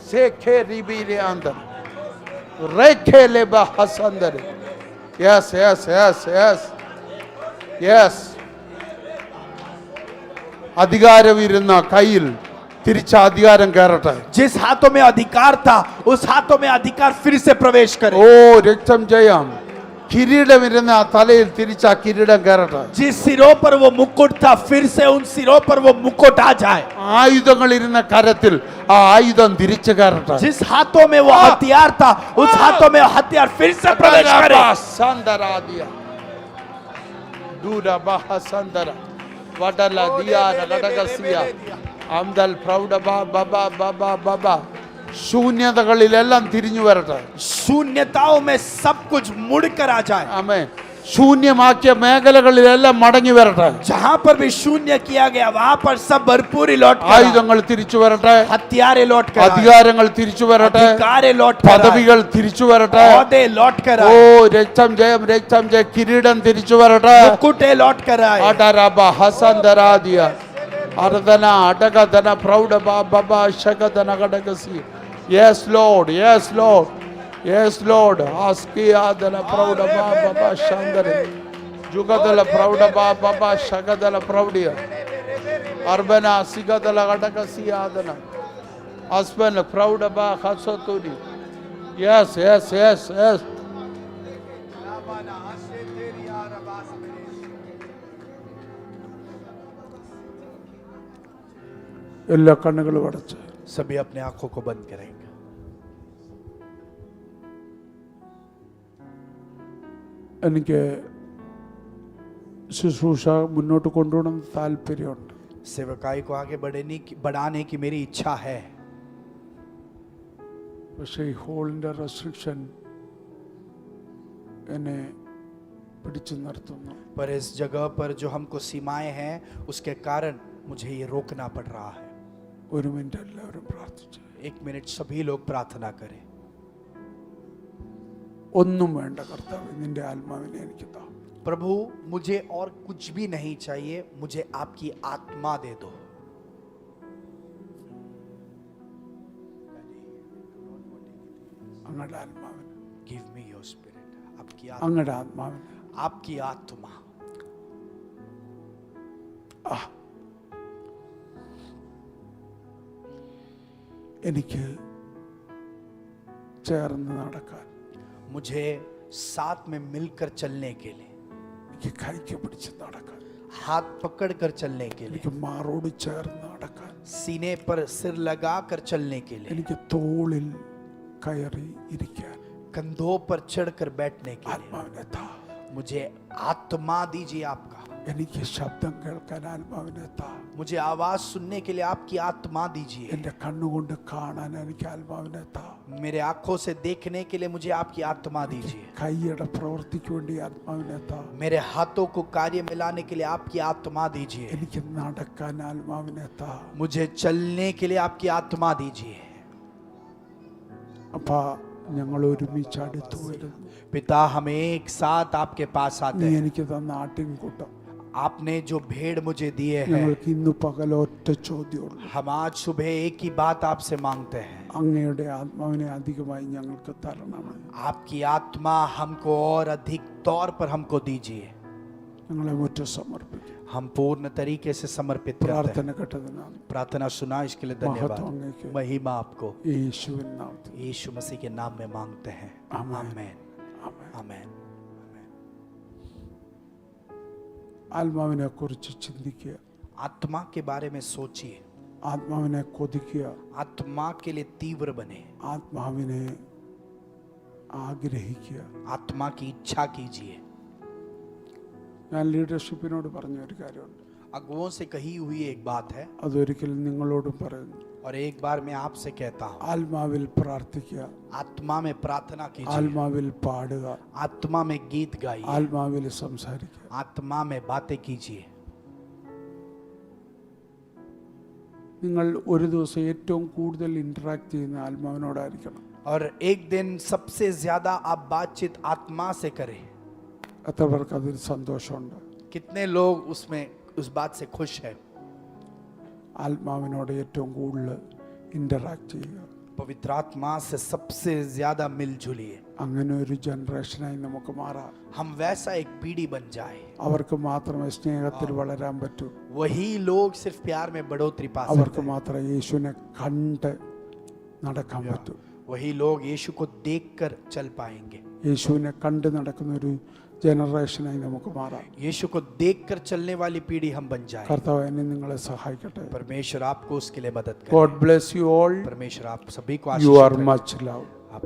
സേഖേ റിബിരിയാന്തന റേഖേ ലെബ ഹസന്തര. Yes yes yes yes yes. അധികാരമിരുന്ന കയ്യിൽ തിരിച്ച അധികാരം കയറട്ടെ. जिस हाथों में अधिकार था उस हाथों में अधिकार फिर से प्रवेश करे। ഓ രക്തം ചെയ്യാം. കിരീടമിരുന്ന ആ തലയിൽ തിരിച്ച ആ കിരീടം കയറട്ടെ. जिस सिरों पर वो मुकुट था फिर से उन सिरों पर वो मुकुट आ जाए। ആയുധങ്ങൾ ഇരുന്ന കരത്തിൽ ആ ആയുധം തിരിച്ചു കയറട്ടെ. जिस हाथों में वो हथियार था उस हाथों में हथियार फिर से प्रवेश करे। സന്തരാദിയ ദൂരബഹ സന്തര വടല ദിയാര ഘടകസിയ അംദൽ പ്രൗഢ ബാബാ ബാബാ ബാബാ. ശൂന്യതകളിലെല്ലാം തിരിഞ്ഞു വരട്ടെ. शून्यताओं में सब कुछ मुड़कर आ जाए। ആമേൻ. ശൂന്യമാക്കിയ മേഖലകളിലെല്ലാം മടങ്ങി വരട്ടെ. जहां पर भी शून्य किया गया वहां पर सब भरपूरी लौट कर आए। ആയുധങ്ങൾ തിരിച്ചു വരട്ടെ. हथियारे लौट कर आए। അധികാരങ്ങൾ തിരിച്ചു വരട്ടെ. अधिकारे लौट कर आए। പദവികൾ തിരിച്ചു വരട്ടെ. औहदे लौट कर ഓ आए। രക്തം ജയം രക്തം ജയ. കിരീടം തിരിച്ചു വരട്ടെ. मुकुटे लौट कर आए। അടരബ ഹസന്തരാദിയ അർദന അടകദന പ്രൗഢ ബാബ ശകദന ഘടകസി. Yes lord yes lord yes lord. ആസ്കിയാദന പ്രൗഢ ബാബ ശാന്തര ജുഗദല പ്രൗഢ ബാബ ശകദല പ്രൗഢിയ അർബന സിഗദല ഘടകസിയാദന അസ്ബന പ്രൗഢ ബാ ഹസതുരി. Yes yes yes yes. എല്ലാ കണ്ണുകളും അടച്ച് सभी अपने आंखों को बंद करेंगे। എനിക്ക് ശുശ്രൂഷ മുന്നോട്ട് കൊണ്ടുപോകണം താല്പര്യമുണ്ട്. सेवकाई को आगे बढ़ाने की मेरी इच्छा है। പക്ഷേ ഈ ഹോളിൻ്റെ റെസ്ട്രിക്ഷൻ എന്നെ പിടിച്ചു നിർത്തുന്നു. पर इस जगह पर जो हमको सीमाएं हैं उसके कारण मुझे ये रोकना पड़ रहा है. ഒരു മിനിറ്റ് എല്ലാവരും പ്രാർത്ഥിച്ചു. 1 मिनट सभी लोग प्रार्थना करें. ഒന്നും വേണ്ട കർത്താവേ, നിന്റെ ആത്മാവിനെ എനിക്ക് താ. प्रभु मुझे और कुछ भी नहीं चाहिए, मुझे आपकी आत्मा दे दो. അങ്ങയുടെ ആത്മാവിനെ, गिव मी योर स्पिरिट. അങ്ങയുടെ ആത്മാവിനെ. आपकी आत्मा. എനിക്ക് ചേർന്ന് നടക്കാൻ, मुझे साथ में मिलकर चलने के लिए, എനിക്ക് കൈക്ക് പിടിച്ച് നടക്കാൻ, हाथ पकड़कर चलने के लिए, എനിക്ക് മാറോട് ചേർന്ന് നടക്കാൻ, सीने पर सिर लगाकर चलने के लिए, എനിക്ക് തോളിൽ കയറി ഇരിക്കാൻ कंधों पर चढ़कर बैठने के लिए ആത്മാവിനെ താ. मुझे आत्मा दीजिए आपका. എനിക്ക് ശബ്ദം കേൾക്കാൻ ആത്മാവിനെ താ. मुझे आवाज सुनने के लिए आपकी आत्मा दीजिए. എന്റെ കണ്ണുകൊണ്ട് കാണാൻ എനിക്ക് ആത്മാവിനെ താ. मेरे आंखों से देखने के लिए मुझे आपकी आत्मा दीजिए. കൈയുടെ പ്രവൃത്തിക്ക് വേണ്ടി ആത്മാവിനെ താ. मेरे हाथों को कार्य में लाने के लिए आपकी आत्मा दीजिए. എനിക്ക് നടക്കാൻ ആത്മാവിനെ താ. मुझे चलने के लिए आपकी आत्मा दीजिए. അപ്പാ, ഞങ്ങൾ ഒരുമിച്ച് അടുത്തു വരുന്നു. पिता, हम एक साथ आपके पास आते നീ हैं. എനിക്ക് തന്ന ആട്ടിൻകൂട്ടം, आपने जो भेड़ मुझे दिए हैं, ഞങ്ങൾക്ക് ഇന്ന് പകൽ ഒറ്റ ചോദ്യമുള്ളൂ. हम आज सुबह एक ही बात आपसे मांगते हैं. അങ്ങയുടെ ആത്മാവിനെ അധികമായി ഞങ്ങൾക്ക് തരണമേ. आपकी आत्मा हमको और अधिक तौर पर हमको दीजिए. ഞങ്ങളെ മുറ്റം സമർപ്പിക്കും. हम पूर्ण तरीके से समर्पित करते हैं. പ്രാർത്ഥന കേട്ടതിനാണ് प्रार्थना सुना इसके लिए महत्व धन्यवाद. അങ്ങേക്ക് महिमा आपको യേശുവിൻ നാമത്തിൽ. यीशु मसीह के नाम में मांगते हैं. आमीन. आमीन. ആമേൻ. आमीन. ആത്മാവിനെ കുറിച്ച് ചിന്തിക്കുക. आत्मा के बारे में सोचिए. ആത്മാവിനെ കൊതിക്കുക. आत्मा के लिए तीव्र बने. ആത്മാവിനെ ആഗ്രഹിക്കുക. आत्मा की इच्छा कीजिए. ഞാൻ ലീഡർഷിപ്പിനോട് പറഞ്ഞ ഒരു കാര്യമുണ്ട്. अगुओं से कही हुई एक बात है അതൊരിക്കലും നിങ്ങളോടും പറയുന്നു. और एक बार मैं आपसे कहता हूँ. ആത്മാവിൽ പ്രാർത്ഥിക്കുക, आत्मा में प्रार्थना कीजिए. ആത്മാവിൽ പാടുക, आत्मा में गीत गाइए. ആത്മാവിൽ സംസാരിക്കുക. आत्मा में बातें कीजिए. നിങ്ങൾ ഒരു ദിവസം ഏറ്റവും കൂടുതൽ ഇന്ററാക്ട് ചെയ്യുന്ന ആത്മാവിനോടായിരിക്കണം. और एक दिन सबसे ज्यादा आप बातचीत आत्मा से करें. എത്ര പേർക്ക് അതിൽ സന്തോഷമുണ്ട്? कितने लोग उसमें उस बात से खुश हैं? ആത്മാവിനോട് ഏറ്റവും കൂടുതൽ ഇന്ററാക്ട് ചെയ്യുക. पवित्र आत्मा से सबसे ज्यादा मिलजुलिए. അങ്ങനെ ഒരു ജനറേഷനായി നമുക്ക് മാറാം. हम वैसा एक पीढ़ी बन जाए. അവർക്ക് മാത്രമേ സ്നേഹത്തിൽ വളരാൻ പറ്റൂ. वही लोग सिर्फ प्यार में बढ़ोतरी पा सकते അവർക്ക് हैं. മാത്രമേ യേശുവിനെ കണ്ട് നടക്കാൻ പറ്റൂ. वही लोग यीशु को देखकर चल पाएंगे. യേശുവിനെ കണ്ട് നടക്കുന്ന ഒരു ജനറേഷനായി നമുക്ക് മാറാം. यीशु को देखकर चलने वाली पीढ़ी हम बन जाए. കർത്താവ് എന്നെ നിങ്ങളെ സഹായിക്കട്ടെ. परमेश्वर आपको उसके लिए मदद करे. God bless you all. परमेश्वर आप सभी को You Ashish are they. much loved. आप